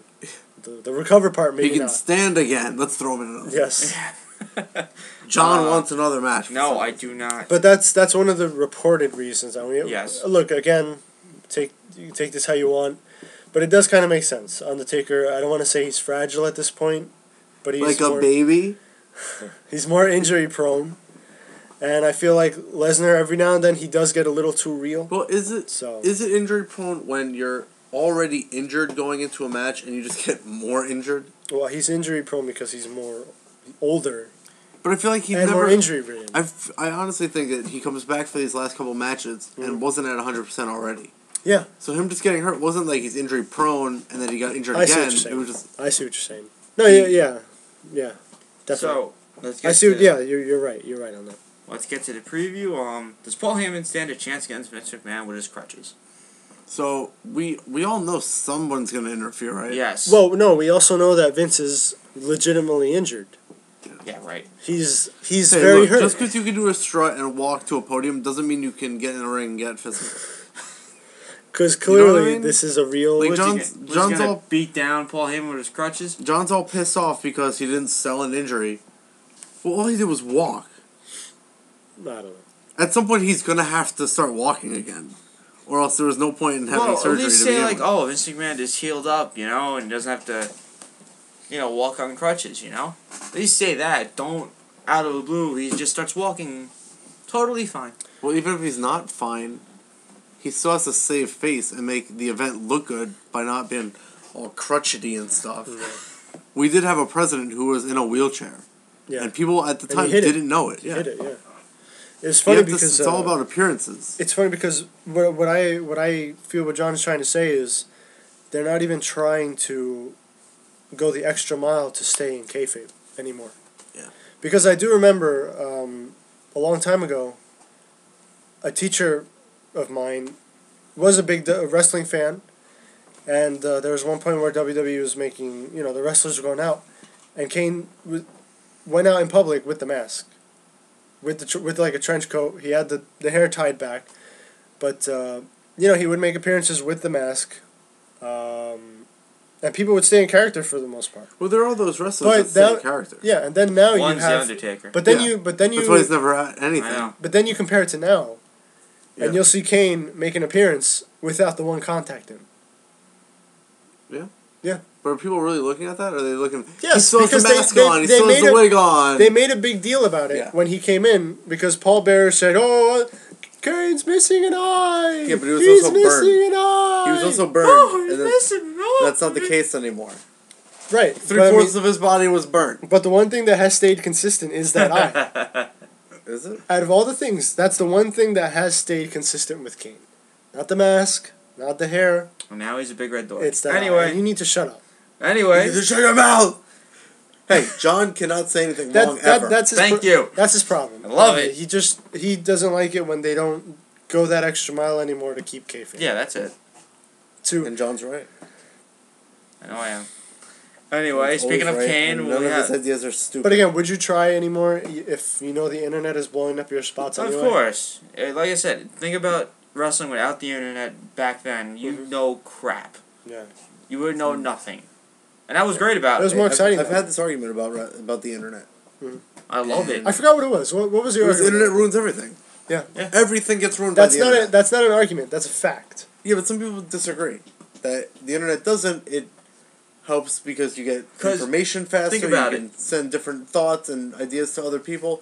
The recover part maybe He can not. stand again. Let's throw him in another. Yes, John wants another match. No, I do not. but that's one of the reported reasons. I mean, Yes. Look again, you take this how you want, but it does kind of make sense. Undertaker, I don't want to say he's fragile at this point, but he's Like more, a baby. He's more injury prone, and I feel like Lesnar every now and then he does get a little too real. Well, is it So injury prone when you're already injured going into a match and you just get more injured? well, he's injury prone because he's more older But I feel like he and never. more injury ridden. I honestly think that he comes back for these last couple matches and wasn't at 100% already. Yeah, So him just getting hurt wasn't like he's injury prone and then he got injured I see what again. you're saying. It was just I see what you're saying. No, yeah, definitely. So let's get. I see. to, Yeah, you're right. You're right on that. Let's get to the preview. Does Paul Heyman stand a chance against Vince McMahon with his crutches? so we all know someone's gonna interfere, right? Yes. Well, no, we also know that Vince is legitimately injured. Yeah. Right. He's Hey, very look, hurt. just because you can do a strut and walk to a podium doesn't mean you can get in a ring and get physical. Because You know what clearly I mean? this is a real. Like, Was John's he gonna all beat down Paul Heyman with his crutches? John's all pissed off because he didn't sell an injury. Well, all he did was walk. I don't know. At some point, he's gonna have to start walking again, or else there was no point in having Well, surgery at least to say begin like, with. oh, Vince McMahon is healed up, and doesn't have to, walk on crutches. At least say that. Don't out of the blue he just starts walking, totally fine. Well, even if he's not fine, he still has to save face and make the event look good by not being all crutchety and stuff. Yeah. We did have a president who was in a wheelchair, Yeah. and people at the And he time hit it. didn't know it. He Yeah, hit it. Yeah. It's You funny have to- because it's all about appearances. It's funny because what I feel what John is trying to say is they're not even trying to go the extra mile to stay in kayfabe anymore. Yeah. Because I do remember a long time ago, a teacher of mine was a big wrestling fan, and there was one point where WWE was making, the wrestlers were going out, and Kane went out in public with the mask. With like a trench coat, he had the hair tied back, but he would make appearances with the mask, and people would stay in character for the most part. Well, there are those wrestlers But that stay in that- character. Yeah, and then now One's you the have, Undertaker. but then Yeah. you That's why he's never at anything. I know. but then you compare it to now, Yeah. and you'll see Kane make an appearance without the one contacting. But are people really looking at that? Or are they looking? Yes, he still has the because mask they on. He they still has made the a- wig on. They made a big deal about it Yeah. when he came in because Paul Bearer said, "Oh, Kane's missing an eye. Yeah, but he was He's also missing burned. an eye. He was also burned. Oh, he's and missing. No. that's not the case anymore. Right. Three-fourths of his body was burnt. But the one thing that has stayed consistent is that eye. Is it? Out of all the things, that's the one thing that has stayed consistent with Kane. Not the mask, not the hair. Well, now he's a big red door. It's that eye. Anyway. And you need to shut up. Anyway. You shut your mouth. Hey, John cannot say anything wrong ever. That's his Thank you. That's his problem. I love it. He doesn't like it when they don't go that extra mile anymore to keep kayfabe. Yeah, that's it. And John's right. I know I am. Anyway, He's speaking of always right, Kane, and we none of have, his ideas are stupid. But again, would you try anymore if you know the internet is blowing up your spots of anyway? course, like I said, think about wrestling without the internet back then. You know crap. Yeah. You would know nothing, and that was great about It was it. more exciting. I've had this argument about the internet. I love it. I forgot what it was. What was the Because the argument? internet ruins everything. Yeah. Everything gets ruined That's by the not internet. that's not an argument. That's a fact. Yeah, but some people disagree. That the internet doesn't. It helps because you get 'Cause information faster. think about you can send different thoughts and ideas to other people.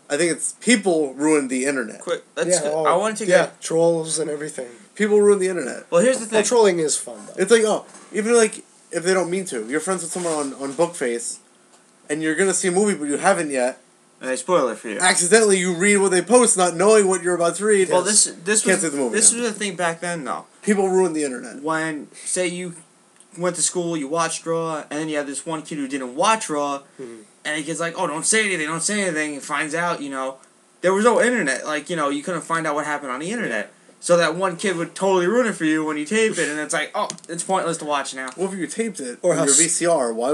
I think it's people ruin the internet. Quick, let's. Yeah. I want to Yeah. get. Trolls and everything. People ruin the internet. Well, here's the Well, thing. trolling is fun though. It's like, even like if they don't mean to, you're friends with someone on Bookface, and you're gonna see a movie but you haven't yet, A spoiler for you. Accidentally, you read what they post, not knowing what you're about to read. Well, this Can't was see the movie this now. was the thing back then, though. People ruin the internet. When, say, you went to school, you watched Raw, and then you had this one kid who didn't watch Raw, and the kid's like, "Oh, don't say anything." He finds out, there was no internet. Like, you couldn't find out what happened on the internet. So that one kid would totally ruin it for you when you tape it, and it's like, oh, it's pointless to watch now. Well, if you taped it Or or your VCR, why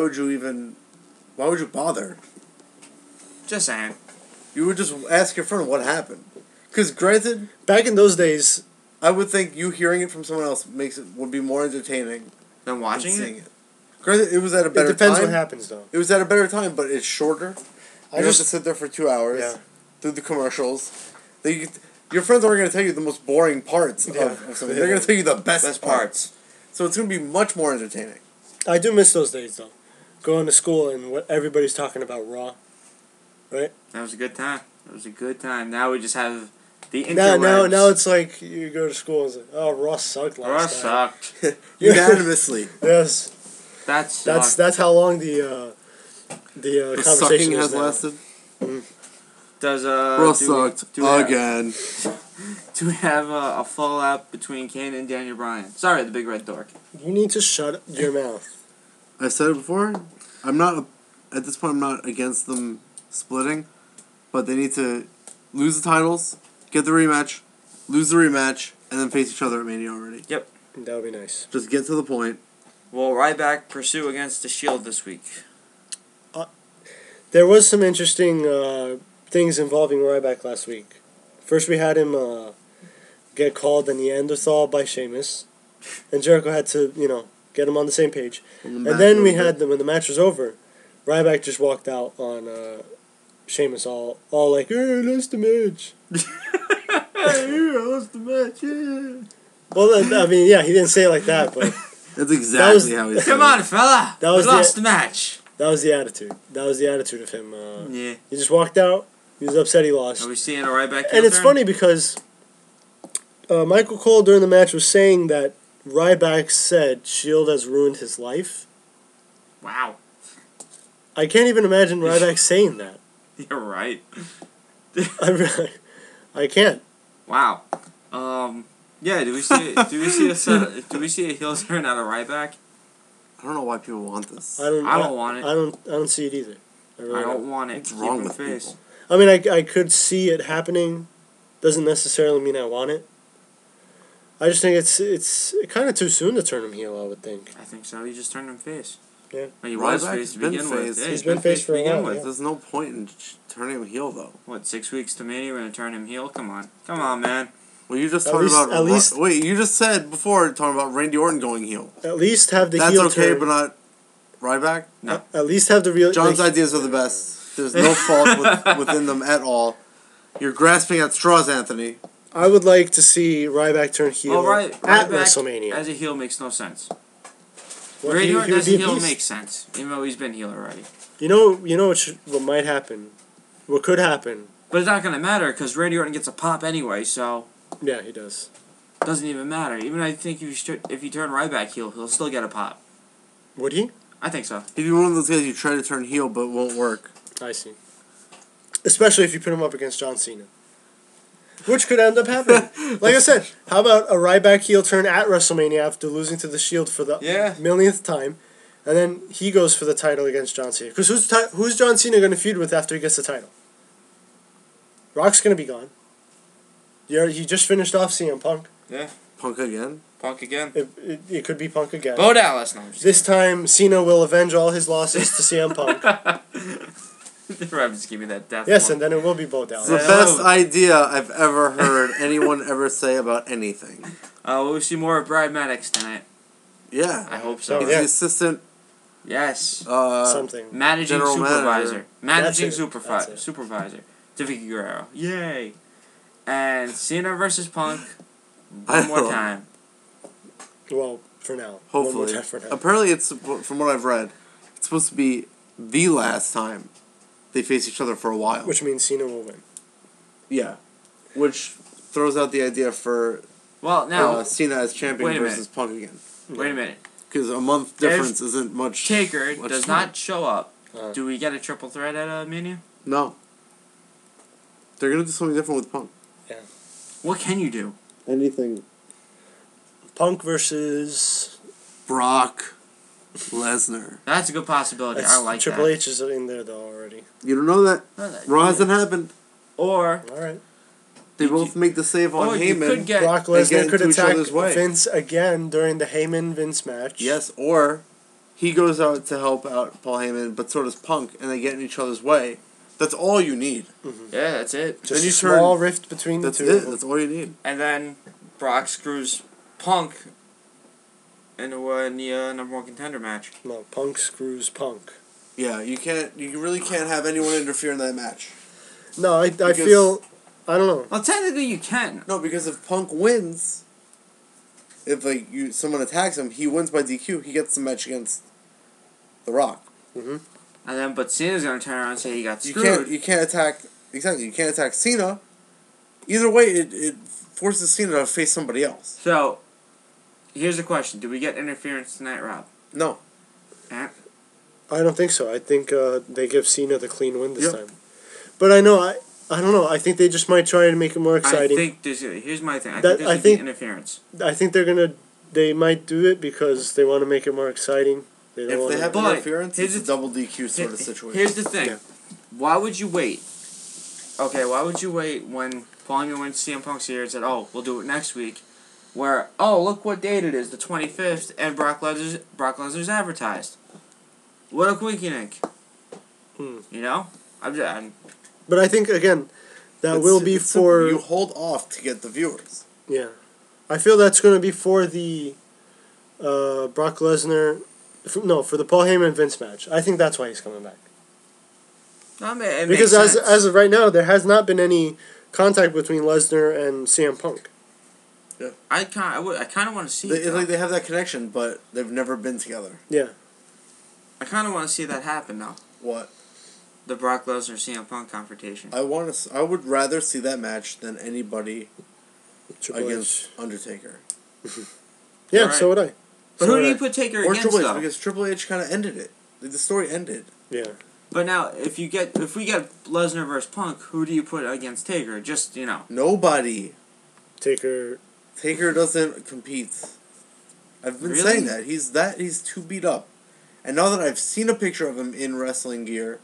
would you bother? Just saying. You would just ask your friend what happened. Because granted, Back in those days, I would think you hearing it from someone else would be more entertaining Then than watching seeing it? it. Granted, it was at a better it depends time. what happens, though. It was at a better time, but it's shorter. You have to sit there for 2 hours through the commercials. Your friends aren't going to tell you the most boring parts of something. They're going to tell you the best parts. So it's going to be much more entertaining. I do miss those days, though. Going to school and what everybody's talking about Raw. Right? That was a good time. Now we just have the interwebs. Now it's like you go to school and it's like, oh, Raw sucked last Raw night. sucked. Unanimously. Yes. That's how long the conversation sucking is has now. lasted. Does Raw sucked again. Do we have a fallout between Kane and Daniel Bryan? Sorry, the big red dork. You need to shut your mouth. I said it before. At this point, I'm not against them splitting, but they need to lose the titles, get the rematch, lose the rematch, and then face each other at Mania already. Yep. That would be nice. Just get to the point. Will Ryback pursue against the Shield this week? There was some interesting things involving Ryback last week. First, we had him get called a Neanderthal by Sheamus, and Jericho had to, get him on the same page. And then we had them when the match was over. Ryback just walked out on Sheamus all like, "Hey, lost the match." lost the match. Yeah. Well, I mean, yeah, he didn't say it like that, but That's exactly how he said it. Come on, fella. That was we lost the match. that was the attitude. That was the attitude of him. Yeah. He just walked out. He was upset he lost. Are we seeing a Ryback? And it's funny because Michael Cole during the match was saying that Ryback said Shield has ruined his life. Wow. I can't even imagine Ryback saying that. You're right. I can't. Wow. Yeah. Do we see a heel turn out of Ryback? I don't know why people want this. I don't want it. I don't see it either. I don't want it. What's wrong with face. people? I mean, I could see it happening. Doesn't necessarily mean I want it. I just think it's kind of too soon to turn him heel, I would think. I think so. You just turned him face. Yeah. He was Ryback's face to been begin face. with. Yeah, He's been face for a begin while, with. yeah. There's no point in turning him heel, though. What, 6 weeks to Mania, we're going to turn him heel? Come on, man. Well, you just At talked least- about... at least- Wait, you just said before talking about Randy Orton going heel. At least have the That's heel okay, turn. but not Ryback? No. At least have the real. John's ideas are the best. There's no fault within them at all. You're grasping at straws, Anthony. I would like to see Ryback turn heel Well, at Ryback WrestleMania. as a heel makes no sense. Well, Randy he Orton would as be a heel beast. makes sense, even though he's been heel already. You know what might happen, what could happen. But it's not going to matter, because Randy Orton gets a pop anyway, so... Yeah, he does. Doesn't even matter. Even I think if you turn Ryback heel, he'll still get a pop. Would he? I think so. If you're one of those guys you try to turn heel but it won't work. I see. Especially if you put him up against John Cena. Which could end up happening. Like I said, how about a Ryback heel turn at WrestleMania after losing to the Shield for the millionth time, and then he goes for the title against John Cena. Because who's John Cena going to feud with after he gets the title? Rock's going to be gone. He just finished off CM Punk. Yeah. Punk again? Punk again. It could be Punk again. Bo Dallas. No, This time, Cena will avenge all his losses to CM Punk. Just give me that death. Yes, one. and then it will be Bo Dallas. It's the best idea I've ever heard anyone ever say about anything. We'll see more of Brad Maddox tonight. Yeah. I hope so. He's the assistant. Yes. Something. Managing General supervisor. Managing That's it. supervisor. To Vicky Guerrero. Yay. And Cena versus Punk. I One more know. time. Well, for now. One more Hopefully. time for now. Apparently, it's from what I've read, it's supposed to be the last time they face each other for a while. Which means Cena will win. Yeah. Which throws out the idea for Well, now, Cena as champion wait a versus Punk again. wait a minute. Because a month difference isn't much. Taker much does time. not show up. Do we get a triple threat at Mania? No. They're gonna do something different with Punk. What can you do? Anything. Punk versus Brock Lesnar. That's a good possibility. I like Triple that. H is in there though already. You don't know that. Raw hasn't happened. Or All right. They both make the save on you Heyman. could get Brock They get Lesnar could into each attack other's way. Vince again during the Heyman-Vince match. Yes, or he goes out to help out Paul Heyman, but so does Punk, and they get in each other's way. That's all you need. Yeah, that's it. Just Then you a small turn- rift between the That's two. it. of them. That's all you need. And then Brock screws Punk into the number one contender match. No, Punk screws Punk. Yeah, you can't. You really can't have anyone interfere in that match. No, I feel, I don't know. Well, technically you can. No, because if Punk wins, if someone attacks him, he wins by DQ. He gets the match against The Rock. Mm-hmm. And then, but Cena's gonna turn around and say he got You screwed. can't attack. Exactly, you can't attack Cena. Either way, it forces Cena to face somebody else. So, here's the question: do we get interference tonight, Rob? No. Eh? I don't think so. I think they give Cena the clean win this time. But I don't know. I think they just might try to make it more exciting. I think here's my thing. I That- think I there's think- interference. I think they might do it because they want to make it more exciting. They don't If wanna, they have But interference, here's it's a the- double DQ sort of situation. Here's the thing. Yeah. Why would you wait? Okay, why would you wait when Paul Heyman went to CM Punk's here and said, "Oh, we'll do it next week," where look what date it is, the 25th, and Brock Lesnar's advertised. What a quinky-dink. You know, I'm But I think again, that It's- will be it's simple. for You hold off to get the viewers. yeah. I feel that's going to be for the Brock Lesnar. For the Paul Heyman Vince match. I think that's why he's coming back. I mean, it Because makes sense. as of right now, there has not been any contact between Lesnar and CM Punk. I kind of want to see it. It's like they have that connection, but they've never been together. Yeah. I kind of want to see that happen now. What? The Brock Lesnar CM Punk confrontation. I would rather see that match than anybody Triple against H. Undertaker. Yeah, Alright. so would I. But So who do would you I. put Taker Or against Triple H, though? because Triple H kind of ended it. The story ended. Yeah. But now, if we get Lesnar versus Punk, who do you put against Taker? Just Nobody. Taker. Taker doesn't compete. I've been Really? saying that. He's too beat up. And now that I've seen a picture of him in wrestling gear,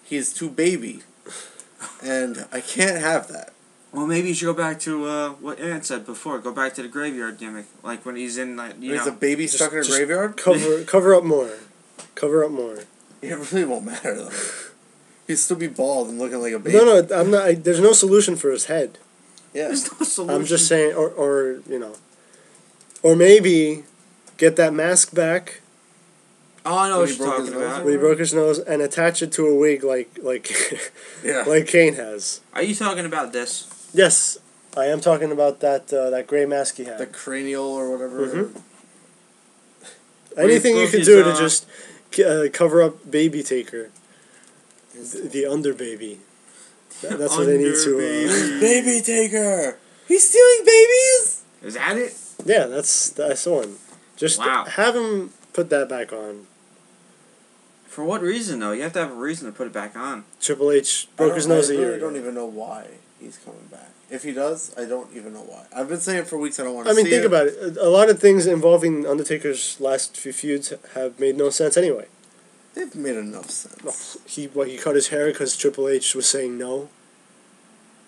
he's too baby. And I can't have that. Well, maybe you should go back to what Ant said before. Go back to the graveyard gimmick, like when he's in He's a baby stuck in a graveyard? Cover up more. Cover up more. It really won't matter, though. He'd still be bald and looking like a baby. No, I'm not. There's no solution for his head. Yeah. There's no solution. I'm just saying, or maybe get that mask back Oh, I know When what he you're broke talking his nose about. when he broke his nose and attach it to a wig like Yeah. like Kane has. Are you talking about this? Yes, I am talking about that gray mask he had. The cranial or whatever. Mhm. Anything you broke could his, do to just cover up Baby Taker, His- the under baby. That's what they need to. Baby Taker! He's stealing babies? Is that it? Yeah, that's the one. Just Wow. have him put that back on. For what reason, though? You have to have a reason to put it back on. Triple H broke his nose a year I ago. don't even know why he's coming back. If he does, I don't even know why. I've been saying for weeks I don't want to I mean, see think it. about it. A lot of things involving Undertaker's last few feuds have made no sense anyway. They've made enough sense. He cut his hair because Triple H was saying no.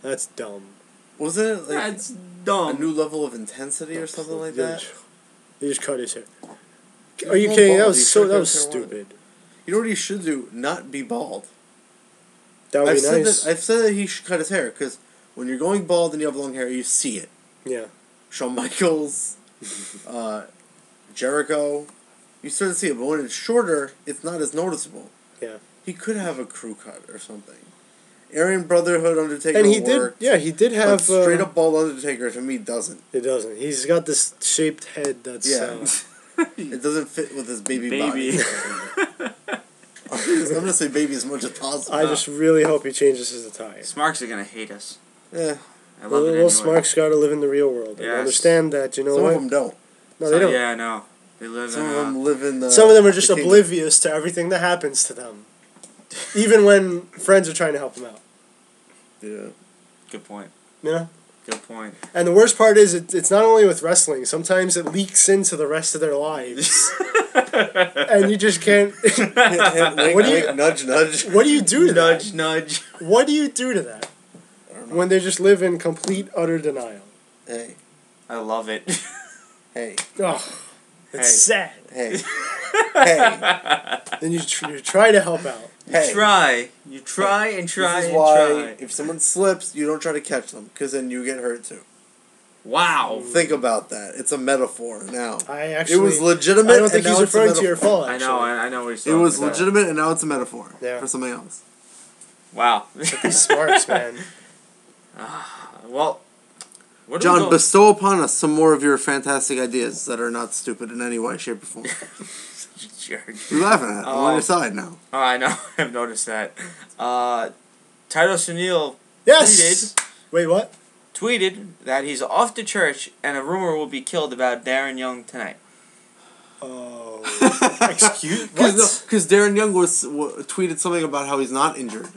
That's dumb. Wasn't it like That's a dumb. new level of intensity or something like that? He just cut his hair. He's Are you not kidding? bald. That He was should that cut was his hair long. stupid. You know what he should do? Not be bald. That would I've be said nice. I've said that he should cut his hair because when you're going bald and you have long hair, you see it. Yeah. Shawn Michaels, Jericho, you start to see it. But when it's shorter, it's not as noticeable. Yeah. He could have a crew cut or something. Aryan Brotherhood Undertaker And he worked, did. Yeah, he did have. but straight up bald Undertaker to me doesn't. It doesn't. He's got this shaped head that's. Yeah. It doesn't fit with his baby Baby. body. I'm gonna say baby as much as possible. I just really hope he changes his attire. Smarks are gonna hate us. Yeah. I love it Little anyway. Smark's got to live in the real world and Yes. understand that. You know Some what? of them don't. No, they don't. Yeah, I know. They live Some in. of them live in the. Some of them are just the kingdom. oblivious to everything that happens to them, even when friends are trying to help them out. Yeah. Good point. You know? Good point. And the worst part is, it's not only with wrestling. Sometimes it leaks into the rest of their lives. And you just can't... Nudge, nudge. What do you do to that? Nudge, nudge. What do you do to that? I don't know. When they just live in complete, utter denial. Hey. I love it. Hey. Oh, it's sad. Hey. Hey. Then you try to help out. Hey. You try and try This is and why try. if someone slips, you don't try to catch them, because then you get hurt too. Wow. Think about that. It's a metaphor now. It was legitimate. I don't think and he's now it's a referring to your metaphor. fall, actually. I know what he's It talking was about. legitimate, and now it's a metaphor Yeah. for something else. Wow. These smarts, man. Well, where do we John, go? bestow upon us some more of your fantastic ideas that are not stupid in any way, shape, or form. Jerk. You're laughing at it. I'm on your side now. Oh, I know. I've noticed that. Titus O'Neil Yes! Wait, what? tweeted that he's off to church and a rumor will be killed about Darren Young tonight. Oh. Excuse... What? Because Darren Young tweeted something about how he's not injured.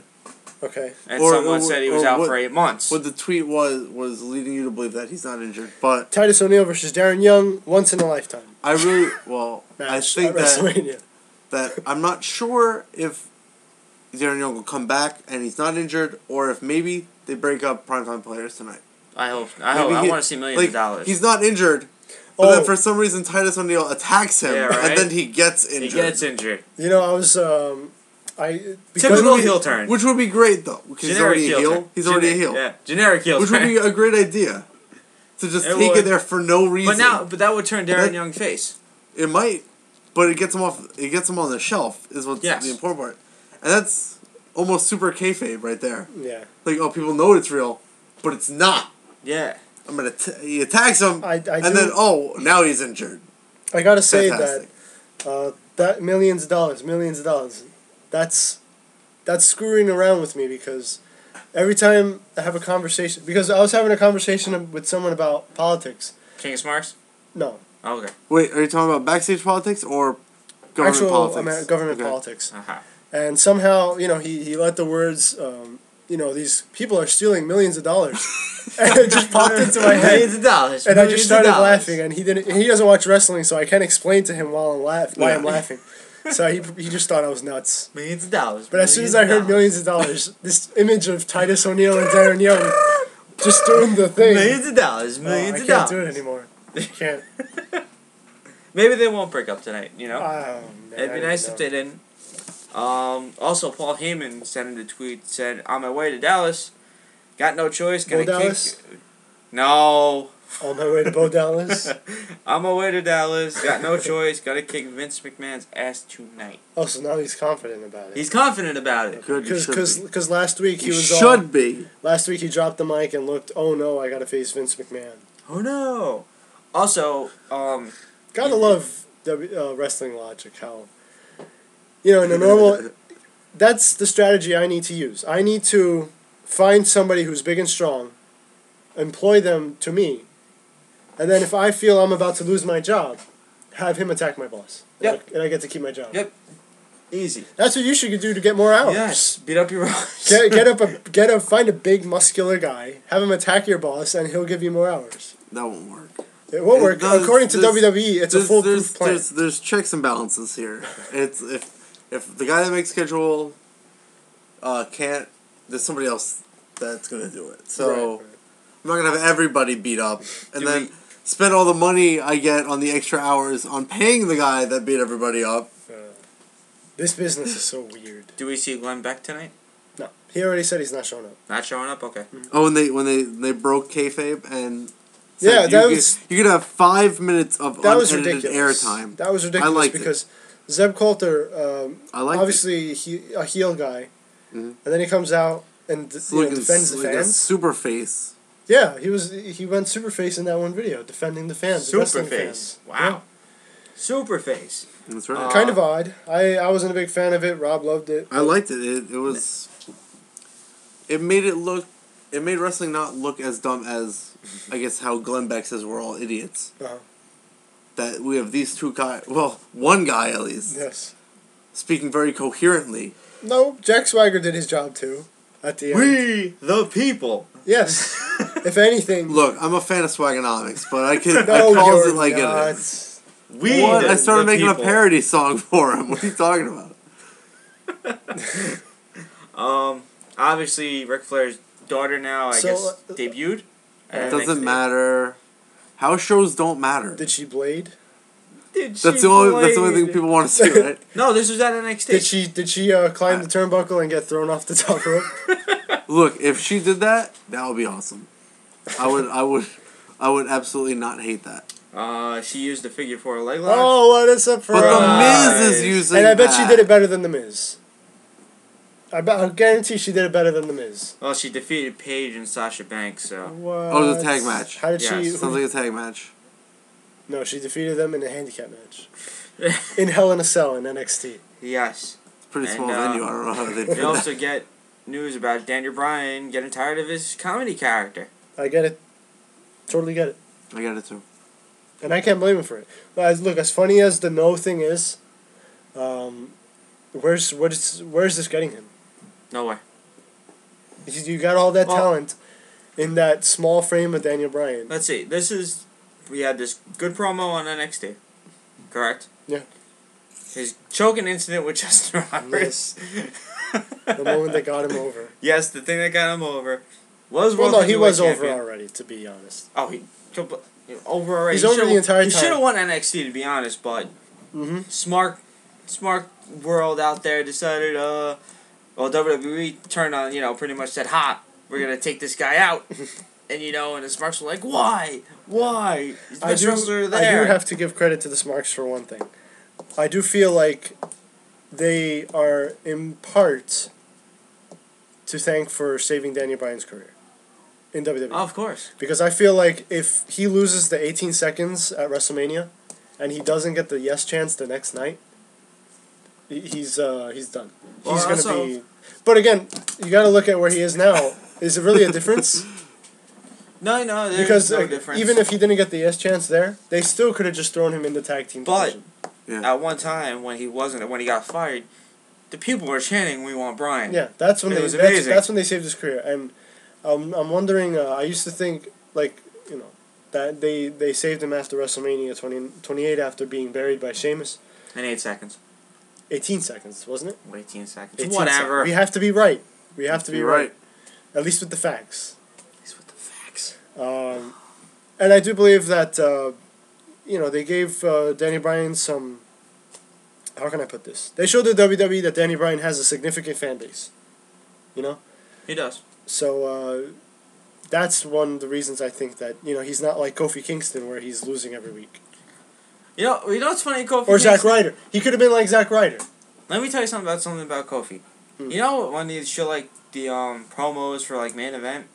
Okay. And someone said he was out for 8 months. What the tweet was leading you to believe that he's not injured. But Titus O'Neil versus Darren Young, once in a lifetime. I really... Well, I Match think at WrestleMania. that I'm not sure if Darren Young will come back and he's not injured, or if maybe they break up primetime players tonight. I hope. I want to see millions of dollars. He's not injured, but then for some reason Titus O'Neil attacks him, and then he gets injured. He gets injured. You know, I was... Typical heel turn. Which would be great, though, because he's already a heel. He's already a heel. Yeah, generic heel Which turn. would be a great idea. To just take it there for no reason. But that would turn Darren Young face. It might, but it gets him off. It gets him on the shelf. Is what's the important part, and that's almost super kayfabe right there. Yeah. Like, oh, people know it's real, but it's not. Yeah. He attacks him, and then now he's injured. I gotta say that millions of dollars. That's screwing around with me, because every time I have a conversation, because I was having a conversation with someone about politics. King of Smarks? No. Oh, okay. Wait, are you talking about backstage politics or government politics? Government politics. Uh-huh. And somehow, he let the words, these people are stealing millions of dollars. And it just popped into my head. Millions of dollars. And I just started laughing, and he doesn't watch wrestling, so I can't explain to him why I'm laughing. So he just thought I was nuts. Millions of dollars. But as soon as I heard millions of dollars, this image of Titus O'Neil and Darren Young just doing the thing. Millions of dollars. Millions of dollars. I can't do it anymore. I can't. Maybe they won't break up tonight, you know? Man, it'd be nice if they didn't. Also, Paul Heyman sent a tweet, said, on my way to Dallas, got no choice, gonna Dallas? No. On my way to Bo Dallas? On my way to Dallas, got no choice, gotta kick Vince McMahon's ass tonight. Oh, so now he's confident about it. He's confident about it. Good, Because last week he was Last week he dropped the mic and looked, oh no, I gotta face Vince McMahon. Oh no. Also, gotta love wrestling logic, how... in a normal... That's the strategy I need to use. I need to find somebody who's big and strong, employ them to me, and then if I feel I'm about to lose my job, have him attack my boss. Yep. And I get to keep my job. Yep. Easy. That's what you should do to get more hours. Yes. Beat up your boss. Find a big muscular guy, have him attack your boss, and he'll give you more hours. That won't work. It won't work. According to WWE, it's a foolproof plan. There's checks and balances here. It's if the guy that makes schedule can't, there's somebody else that's gonna do it. So right. I'm not gonna have everybody beat up and then spend all the money I get on the extra hours on paying the guy that beat everybody up. This business is so weird. Do we see Glenn Beck tonight? No, he already said he's not showing up. Not showing up. Okay. Oh, and they broke kayfabe and. Yeah, you could have 5 minutes of unedited airtime. That was ridiculous. I liked because Zeb Coulter, obviously a heel guy, and then he comes out and defends the fans. Super face. Yeah, he went super face in that one video, defending the fans. Super face. Wow. Yeah. Super face. That's right. Kind of odd. I wasn't a big fan of it. Rob loved it. I liked it. It was. It made it look. It made wrestling not look as dumb as, I guess, how Glenn Beck says we're all idiots. Uh-huh. That we have these two guys, well, one guy at least, yes, speaking very coherently. No, Jack Swagger did his job too. at the end. We the people. Yes. If anything. Look, I'm a fan of Swagonomics, but I can No, I calls you're it like not. it is. We What? the, I started the making people. a parody song for him. What are you talking about? Obviously, Ric Flair's daughter now, I guess, debuted. It doesn't matter. House shows don't matter. Did she blade? That's That's the only thing people want to see, right? No, this was at NXT. Did she climb the turnbuckle and get thrown off the top rope? Look, if she did that, that would be awesome. I would absolutely not hate that. She used the figure 4 leg lock. Oh, what a surprise! But the Miz is using and I bet that. she did it better than the Miz. I guarantee she did it better than the Miz. Well, she defeated Paige and Sasha Banks, so. What? Oh, it was a tag match. How did Yes. she? Sounds like a tag match. No, she defeated them in a handicap match. In Hell in a Cell in NXT. Yes. It's a pretty small And, venue. I don't know how they did We that. also get news about Daniel Bryan getting tired of his comedy character. I get it. Totally get it. I got it too. And I can't blame him for it. But look, as funny as the no thing is, where's this getting him? Nowhere. You got all that talent in that small frame of Daniel Bryan. Let's see. We had this good promo on NXT. Correct? Yeah. His choking incident with Justin Roberts. The moment that got him over. Yes, the thing that got him over was Well, World no, he was Heavyweight over champion. already, to be honest. Oh, over already. He's over the entire He time. should have won NXT, to be honest, but smart world out there decided, WWE turned on, pretty much said, we're going to take this guy out. And, and the Smarks were like, why? Why? He's the best wrestler there. I do have to give credit to the Smarks for one thing. I do feel like they are, in part, to thank for saving Daniel Bryan's career in WWE. Oh, of course. Because I feel like if he loses the 18 seconds at WrestleMania and he doesn't get the yes chance the next night, he's done. Well, He's going to also- be... But again, you got to look at where he is now. Is it really a difference? No, there's Because no difference. even if he didn't get the yes chance there, they still could have just thrown him in the tag team But division. at one time when he got fired, the people were chanting, "We want Bryan." Yeah, that's when It was that's amazing. when they saved his career. And I'm wondering. I used to think that they saved him after WrestleMania 28 after being buried by Sheamus. In 8 seconds. 18 seconds, wasn't it? 18 seconds. 18 Whatever. We have to be right. We have to be You're right. At least with the facts. He's with the facts. And I do believe that they gave Danny Bryan some. How can I put this? They showed the WWE that Danny Bryan has a significant fan base. He does. So that's one of the reasons I think that he's not like Kofi Kingston where he's losing every week. You know what's funny, Kofi? Or Zack Kingston? Ryder. He could have been like Zack Ryder. Let me tell you something about Kofi. You know when they show like the promos for like main event,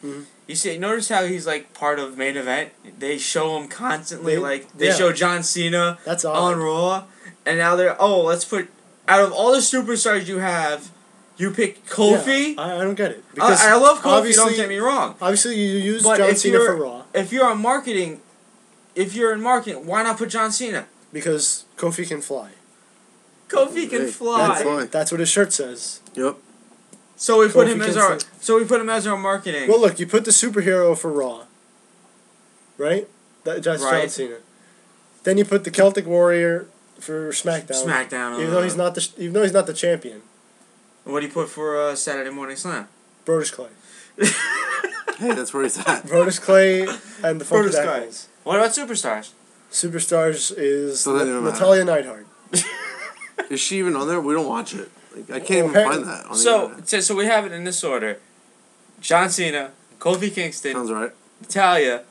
notice how he's like part of main event. They show him constantly. They show John Cena That's odd. on Raw, and now let's put out of all the superstars you have, you pick Kofi. Yeah, I don't get it. Because I love Kofi. obviously- Don't get me wrong. Obviously, you use But John if Cena you're- for Raw If you're in marketing, why not put John Cena? because Kofi can fly. Kofi can Hey, fly. that's fine. That's what his shirt says. Yep. So we put Kofi him as can our. fly. So we put him as our marketing. Well, look, you put the superhero for Raw, right? That's John Right. Cena. Then you put the Celtic Warrior for SmackDown. SmackDown. Even though he's not the champion. What do you put for Saturday Morning Slam? Brodus Clay. Hey, that's where he's at. Brodus Clay and the Funky Brodus Clay. Dackles. What about Superstars? Superstars is Doesn't even matter. Natalia Neidhart. Is she even on there? We don't watch it. Like, I can't even apparently- find that on the internet. So we have it in this order: John Cena, Kofi Kingston, Sounds right. Natalia,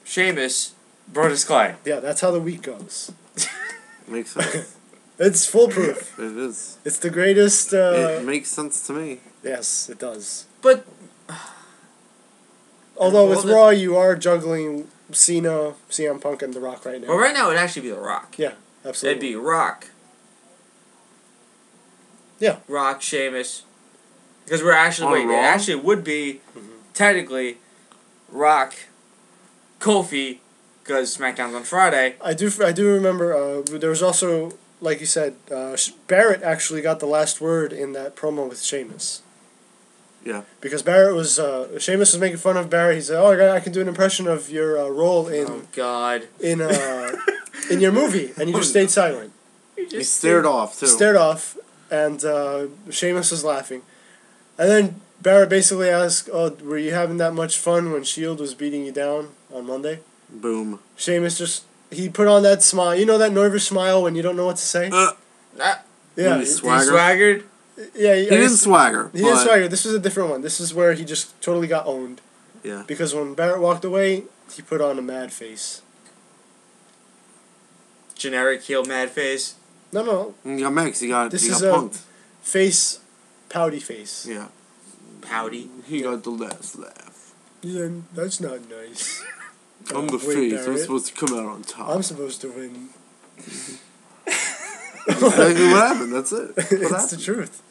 Sheamus, Brodus Clay. Yeah, that's how the week goes. Makes sense. It's foolproof. It is. It's the greatest. It makes sense to me. Yes, it does. But Although Well, with the- Raw, you are juggling Cena, CM Punk, and The Rock right now. right now it'd actually be The Rock. Yeah, absolutely. It'd be Rock. Yeah. Rock, Sheamus. Because we're actually On it Raw? actually would be technically Rock, Kofi, because SmackDown's on Friday. I do remember. There was also, like you said, Barrett actually got the last word in that promo with Sheamus. Yeah. Because Barrett was Sheamus was making fun of Barrett. He said, "Oh, I can do an impression of your role in Oh God. in your movie," and you just stayed silent. He stared off too. Stared off, and Sheamus was laughing, and then Barrett basically asked, "Oh, were you having that much fun when Shield was beating you down on Monday?" Boom. Sheamus he put on that smile. You know that nervous smile when you don't know what to say. Yeah. He swaggered. Yeah, he didn't swagger. He didn't swagger. This was a different one. This is where he just totally got owned. Yeah. Because when Barrett walked away, he put on a mad face. Generic heel mad face. No. He got Max. He got This is punked. Face, pouty face. Yeah. Pouty. He got the last laugh. Yeah, that's not nice. I'm the Wait, face. I'm Barrett. supposed to come out on top. I'm supposed to win. Exactly what happened. That's it. It's the truth.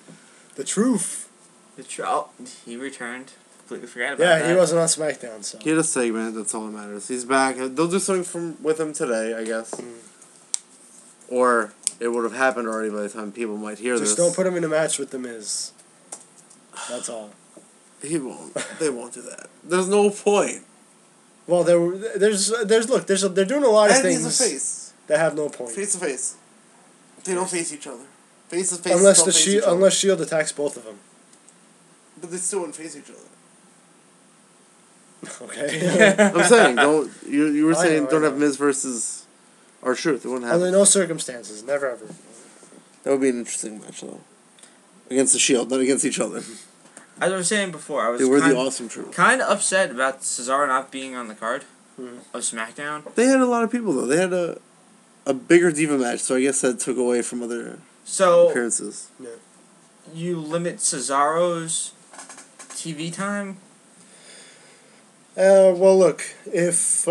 The truth. He returned. Completely forgot about that. Yeah, he wasn't on SmackDown, so. He had a segment. That's all that matters. He's back. They'll do something with him today, I guess. Or it would have happened already by the time people might hear this. Just don't put him in a match with The Miz. That's all. He won't. They won't do that. There's no point. Well, they're doing a lot of And things he's a face. that have no point. Face to face. They don't face each other. Face to face. Unless Shield attacks both of them. But they still wouldn't face each other. Okay. I'm saying don't. You were saying I don't know. have Miz versus R-Truth. It wouldn't happen. Under no circumstances, never ever. That would be an interesting match though. Against the Shield, not against each other. As I was saying before, I was They were the awesome Truth. kind of upset about Cesaro not being on the card of SmackDown. They had a lot of people though. They had a bigger Diva match, so I guess that took away from other appearances. Yeah. You limit Cesaro's TV time. Well, look, if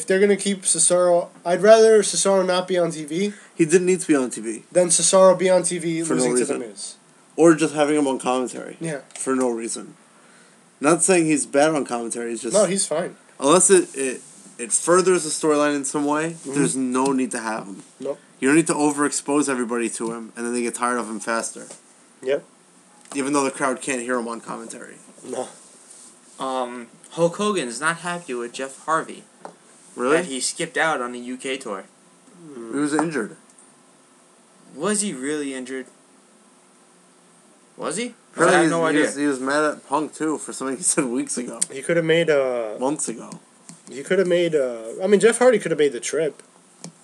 they're gonna keep Cesaro, I'd rather Cesaro not be on TV He didn't need to be on TV. than Cesaro be on TV For no losing to The reason. Miz. Or just having him on commentary. Yeah. For no reason. Not saying he's bad on commentary, it's just... No, he's fine. Unless it furthers the storyline in some way, there's no need to have him. Nope. You don't need to overexpose everybody to him, and then they get tired of him faster. Yep. Even though the crowd can't hear him on commentary. No. Hulk Hogan is not happy with Jeff Harvey. Really? That he skipped out on the UK tour. He was injured. Was he really injured? Was he? I Apparently have no idea. He was mad at Punk, too, for something he said weeks ago. He could have made Months ago. He could have made I mean, Jeff Hardy could have made the trip.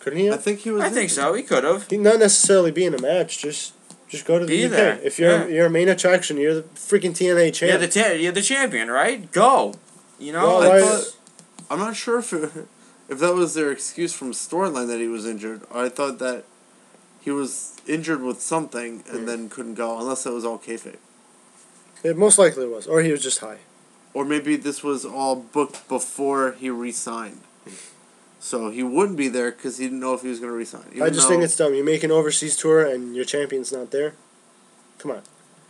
Couldn't he? I think he was I think injured. so. He could have. He not necessarily be in a match. Just go to the Be UK. there. If you're a main attraction, you're the freaking TNA champ. You're the champion, right? Go. You know. Well, I'm not sure if that was their excuse from storyline that he was injured. I thought that he was injured with something and then couldn't go, unless that was all kayfabe. It most likely was, or he was just high. Or maybe this was all booked before he re-signed. So he wouldn't be there because he didn't know if he was going to re-sign. I just think it's dumb. You make an overseas tour and your champion's not there. Come on.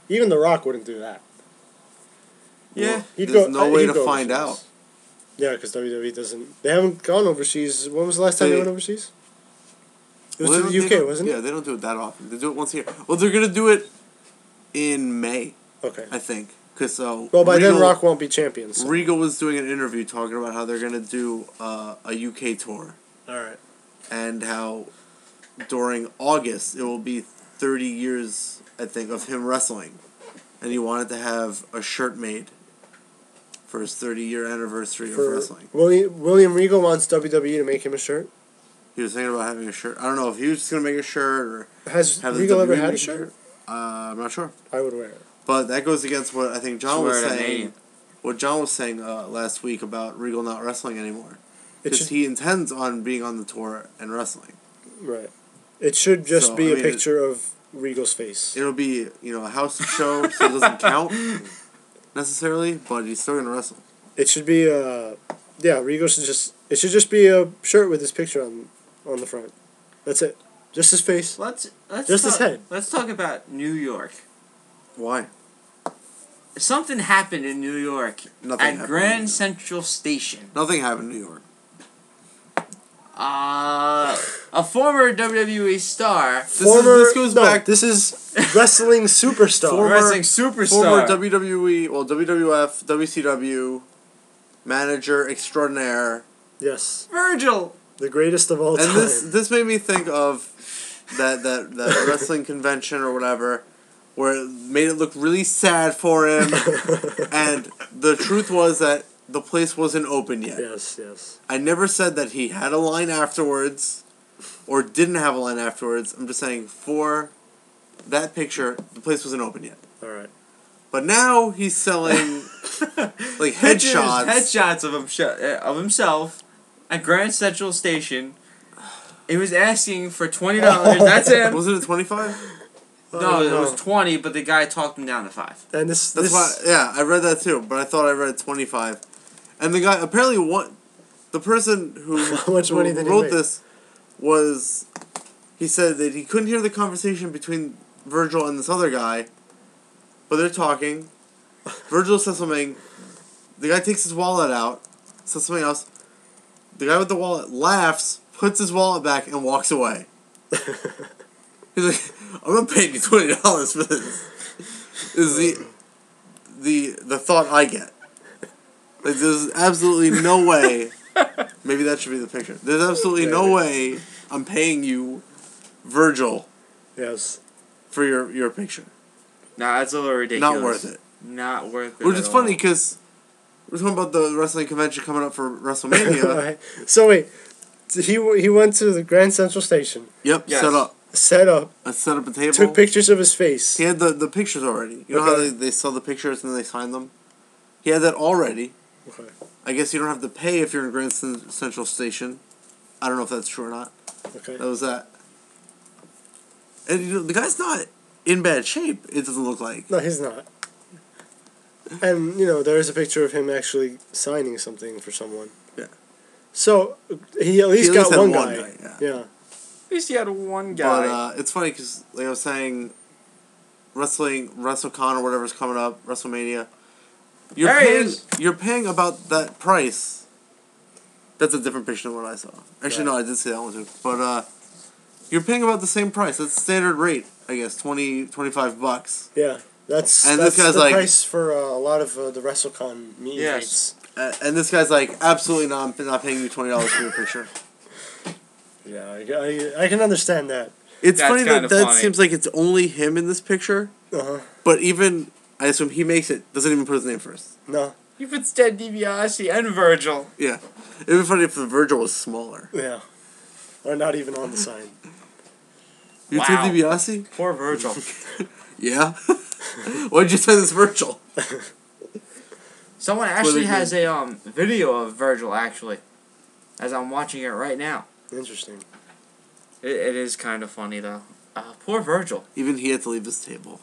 Even The Rock wouldn't do that. Yeah, He'd there's go- no way he'd to go find overseas. out. Yeah, because WWE doesn't. They haven't gone overseas. When was the last time they went overseas? It was Well, to they the don't- UK, wasn't Yeah, it? they don't do it that often. They do it once a year. Well, they're going to do it in May, Okay. I think. Cause Well, by then Rock won't be champion. So. Regal was doing an interview talking about how they're going to do a UK tour. All right. And how during August it will be 30 years, I think, of him wrestling. And he wanted to have a shirt made for his 30-year anniversary of wrestling. William Regal wants WWE to make him a shirt. He was thinking about having a shirt. I don't know if he was just going to make a shirt or Has have the Regal ever WWE had a make shirt? I'm not sure. I would wear it. But that goes against what I think John was Swear to saying. me. What John was saying last week about Regal not wrestling anymore. It Because should, he intends on being on the tour and wrestling. right. It should just So, be I a mean, picture of Regal's face. It'll be, a house show, so it doesn't count necessarily, but he's still going to wrestle. It should be Regal should just. It should just be a shirt with his picture on the front. That's it. Just his face. Let's Just his talk, head. Let's talk about New York. Why? Something happened in New York Nothing at happened in New Grand York. Central Station. Nothing happened in New York. a former WWE star. This goes back. This is wrestling superstar. Wrestling superstar. Former WWE, WWF, WCW manager extraordinaire. Yes. Virgil. The greatest of all time. And this made me think of that wrestling convention or whatever, where it made it look really sad for him. And the truth was that the place wasn't open yet. Yes. I never said that he had a line afterwards or didn't have a line afterwards. I'm just saying for that picture, the place wasn't open yet. All right. But now he's selling like headshots of himself at Grand Central Station. He was asking for $20. That's him. Wasn't it 25? No, it was 20, but the guy talked him down to 5. And That's why. Yeah, I read that too, but I thought I read 25. And the guy apparently the person who How much money did he wrote make? this he said that he couldn't hear the conversation between Virgil and this other guy, but they're talking. Virgil says something. The guy takes his wallet out, says something else. The guy with the wallet laughs, puts his wallet back, and walks away. He's like, I'm not paying you $20 for this. Is the thought I get. Like, there's absolutely no way. Maybe that should be the picture. There's absolutely no way I'm paying you, Virgil. Yes. For your picture. Nah, that's a little ridiculous. Not worth it. Not worth it. Which is funny because we're talking about the wrestling convention coming up for WrestleMania. So wait, he went to the Grand Central Station. Yep. Yes. Set up. Set up a table. Took pictures of his face. He had the pictures already. You know how they sell the pictures and then they sign them? He had that already. Okay. I guess you don't have to pay if you're in Grand Central Station. I don't know if that's true or not. Okay. That was that. And the guy's not in bad shape, it doesn't look like. No, he's not. And, there is a picture of him actually signing something for someone. Yeah. So, he at least got one guy. Yeah. At least he had one guy. But it's funny because, like I was saying, WrestleCon or whatever's coming up, WrestleMania, you're paying about that price. That's a different picture than what I saw. Actually, no, I did see that one too. But you're paying about the same price. That's standard rate, I guess, $25. Yeah. That's this guy's the like, price for a lot of the WrestleCon meet and greets. And this guy's like, absolutely not, I'm not paying you $20 for your picture. Yeah, I can understand that. It's funny that seems like it's only him in this picture. Uh-huh. But even, I assume he makes it, doesn't even put his name first. No. He puts Ted DiBiase and Virgil. Yeah. It would be funny if the Virgil was smaller. Yeah. Or not even on the sign. You're Ted DiBiase? Poor Virgil. Yeah. Why'd you say this Virgil? Someone actually has a video of Virgil, actually, as I'm watching it right now. Interesting. It is kind of funny, though. Poor Virgil. Even he had to leave his table.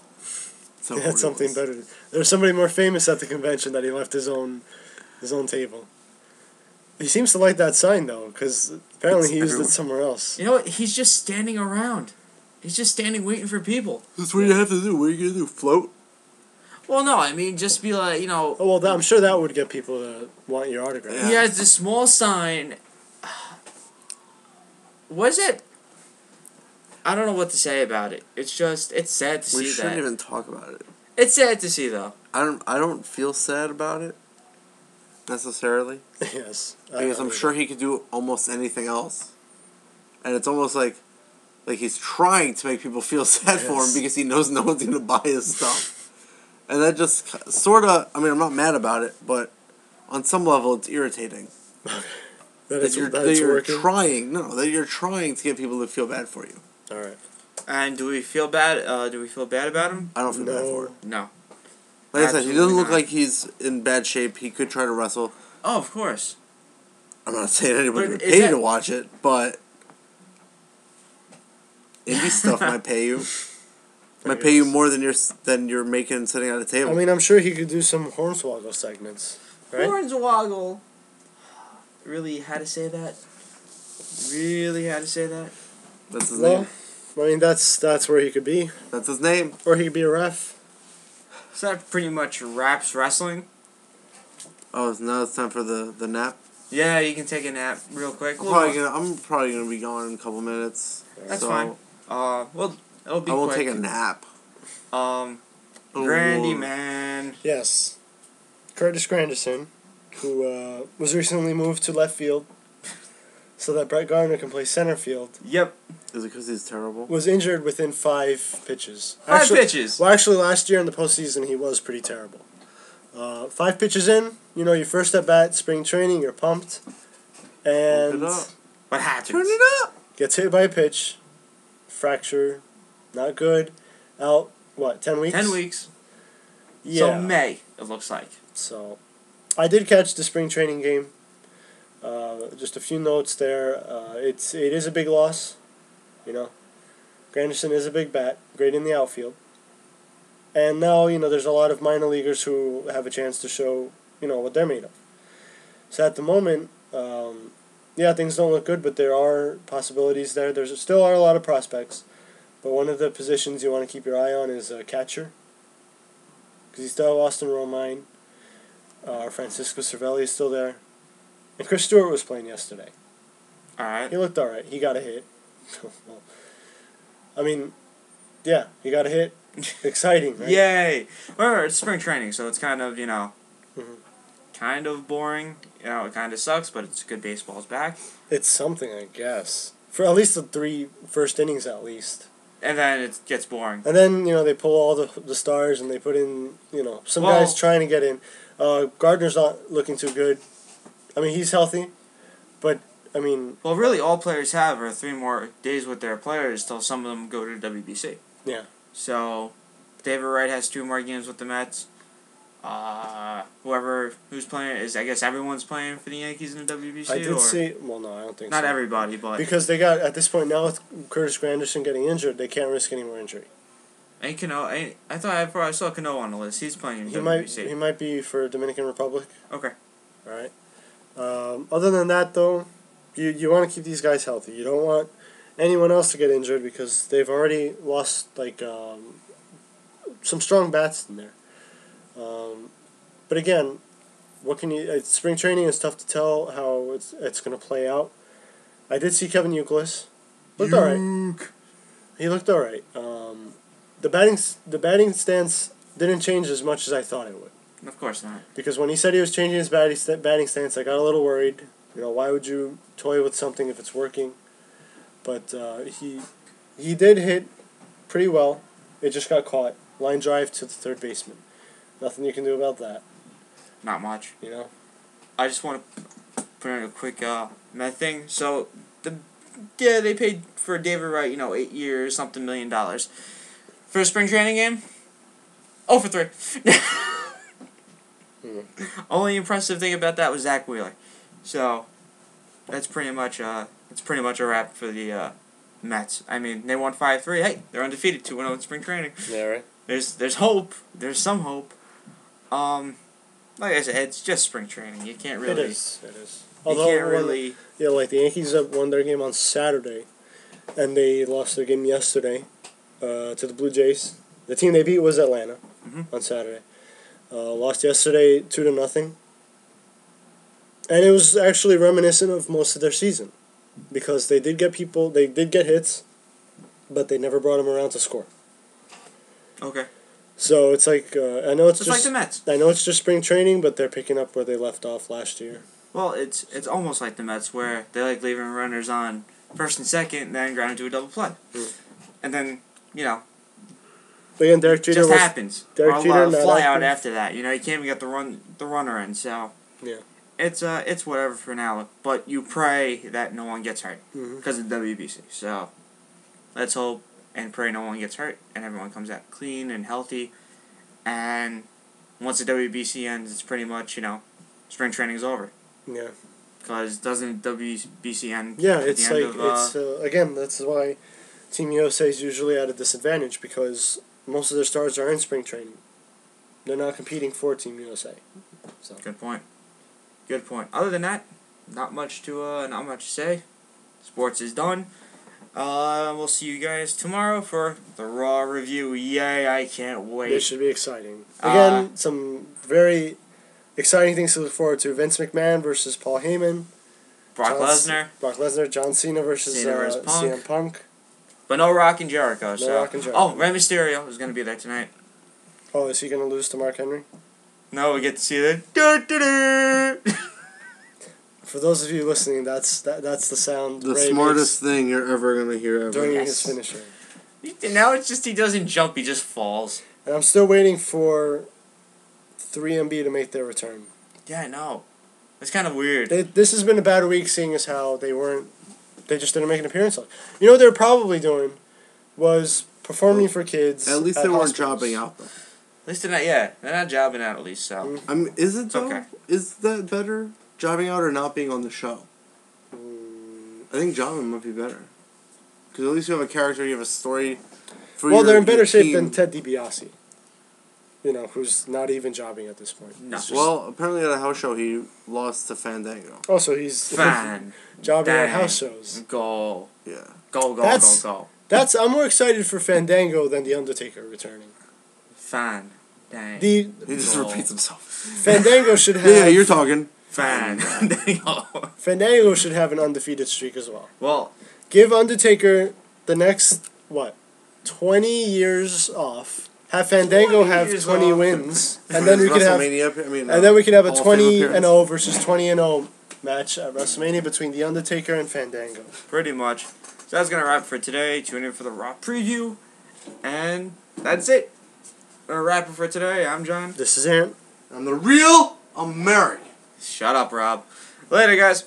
So he had something better. There was somebody more famous at the convention that he left his own table. He seems to like that sign, though, because apparently he used it somewhere else. You know what? He's just standing around. He's just standing waiting for people. That's what you have to do. What are you going to do? Float? Well, no, I mean, just be like, Oh, well, I'm sure that would get people to want your autograph. Yeah. He has this small sign. Was it? I don't know what to say about it. It's sad to see that. We shouldn't even talk about it. It's sad to see, though. I don't feel sad about it, necessarily. Yes. Because I'm sure he could do almost anything else. And it's almost like he's trying to make people feel sad for him because he knows no one's going to buy his stuff. And that just sort of, I mean, I'm not mad about it, but on some level it's irritating. that you're trying to get people to feel bad for you. All right. And do we feel bad? Do we feel bad about him? I don't feel bad for him. No. Like I said, he doesn't look like he's in bad shape. He could try to wrestle. Oh, of course. I'm not saying anybody would pay to watch it, but indie stuff might pay you. Might pay you more than you're making sitting at a table. I mean, I'm sure he could do some Hornswoggle segments, right? Hornswoggle. Really had to say that? Really had to say that? That's his name. I mean, that's where he could be. That's his name. Or he could be a ref. So that pretty much wraps wrestling. Oh, now it's time for the nap? Yeah, you can take a nap real quick. I'm probably gonna be gone in a couple minutes. That's fine. Well, it'll be. I won't quick. take a nap. Grandy man. Yes, Curtis Granderson, who was recently moved to left field, so that Brett Gardner can play center field. Yep. Is it because he's terrible? Was injured within 5 pitches. Five pitches. Well, actually, last year in the postseason, he was pretty terrible. 5 pitches in, your first at bat, spring training, you're pumped, and What happens? Turn it up. Gets hit by a pitch, fracture, not good. Out 10 weeks? 10 weeks. Yeah. So May, it looks like. So, I did catch the spring training game. Just a few notes there. It is a big loss. Granderson is a big bat, great in the outfield. And now, there's a lot of minor leaguers who have a chance to show, what they're made of. So at the moment, things don't look good, but there are possibilities there. There still are a lot of prospects. But one of the positions you want to keep your eye on is catcher. Because you still have Austin Romine. Francisco Cervelli is still there. And Chris Stewart was playing yesterday. Alright. He looked alright. He got a hit. He got a hit. Exciting, right? Yay! Well, it's spring training, so it's kind of, Mm-hmm. kind of boring. It kind of sucks, but it's good baseball's back. It's something, I guess. For at least the 3 first innings, at least. And then it gets boring. And then, they pull all the stars and they put in, some guys trying to get in. Gardner's not looking too good. I mean, he's healthy, but, Well, really, all players have are 3 more days with their players till some of them go to WBC. Yeah. So, David Wright has 2 more games with the Mets. Who's playing I guess everyone's playing for the Yankees in the WBC. I did see. Well, no, I don't think not so. Not everybody, but because they got at this point now with Curtis Granderson getting injured, they can't risk any more injury. Ain't Cano? I thought I saw Cano on the list. He's playing in WBC. He might be for Dominican Republic. Okay. All right. Other than that, though, you want to keep these guys healthy. You don't want anyone else to get injured because they've already lost some strong bats in there. But again, what can you? Spring training is tough to tell how it's going to play out. I did see Kevin Youkilis. Looked all right. He looked all right. The batting stance didn't change as much as I thought it would. Of course not. Because when he said he was changing his batting stance, I got a little worried. Why would you toy with something if it's working? But he did hit pretty well. It just got caught. Line drive to the third baseman. Nothing you can do about that. Not much. I just want to put in a quick Met thing. So they paid for David Wright, 8 years, something $1 million. For a spring training game, 0 for 3. Only impressive thing about that was Zach Wheeler. So that's pretty much a wrap for the Mets. I mean, they won 5-3. Hey, they're undefeated, 2-0 in spring training. Yeah, right. There's hope. There's some hope. Like I said, it's just spring training. You can't really. It is. Although you can't really. Like the Yankees won their game on Saturday, and they lost their game yesterday to the Blue Jays. The team they beat was Atlanta on Saturday. Lost yesterday 2-0. And it was actually reminiscent of most of their season, because they did get hits, but they never brought them around to score. Okay. So it's like I know it's just like the Mets. I know it's just spring training, but they're picking up where they left off last year. Well, it's almost like the Mets, where they like leaving runners on first and second, and then ground into a double play, and then But again, Derek Jeter just happens. Derek Jeter fly out after that. You can't even get the runner in. So yeah, it's whatever for now. But you pray that no one gets hurt because of the WBC. So let's hope and pray no one gets hurt and everyone comes out clean and healthy. And once the WBC ends, it's pretty much spring training's over. Yeah. Because doesn't WBC end? Yeah, it's again, that's why Team USA is usually at a disadvantage, because most of their stars are in spring training. They're not competing for Team USA. So. Good point. Other than that, not much to say. Sports is done. We'll see you guys tomorrow for the Raw review. Yay! I can't wait. It should be exciting. Again, some very exciting things to look forward to. Vince McMahon versus Paul Heyman. Brock Lesnar. John Cena versus CM Punk. But no Rock and Jericho. Rock and Jericho. Oh, Rey Mysterio is going to be there tonight. Oh, is he going to lose to Mark Henry? No, we get to see the... For those of you listening, that's the sound. The Ray smartest thing you're ever going to hear ever. During his finisher. Now it's just he doesn't jump, he just falls. And I'm still waiting for 3MB to make their return. Yeah, I know. It's kind of weird. This has been a bad week, seeing as how they just didn't make an appearance. You know what they're probably doing was performing for kids. At least they weren't jobbing out, though. At least they're not, they're not jobbing out at least, so. I mean, is it though? Okay. Is that better, jobbing out or not being on the show? I think jobbing might be better. Because at least you have a character, you have a story. Well, they're in better shape than Ted DiBiase. You know, who's not even jobbing at this point. No. Well, apparently at a house show he lost to Fandango. Oh, so he's jobbing at house shows. Go. Yeah. Go. I'm more excited for Fandango than The Undertaker returning. He just repeats himself. Fandango should have... Yeah, you're talking. Fandango should have an undefeated streak as well. Well... Give Undertaker the next, 20 years off. Have Fandango have 20 wins. And then we could have... And then we could have a 20-0 versus 20-0 match at WrestleMania between The Undertaker and Fandango. Pretty much. So that's going to wrap it for today. Tune in for the Raw preview. And that's it. Gonna wrap it for today. I'm John. This is Ant. I'm the real American. Shut up, Rob. Later, guys.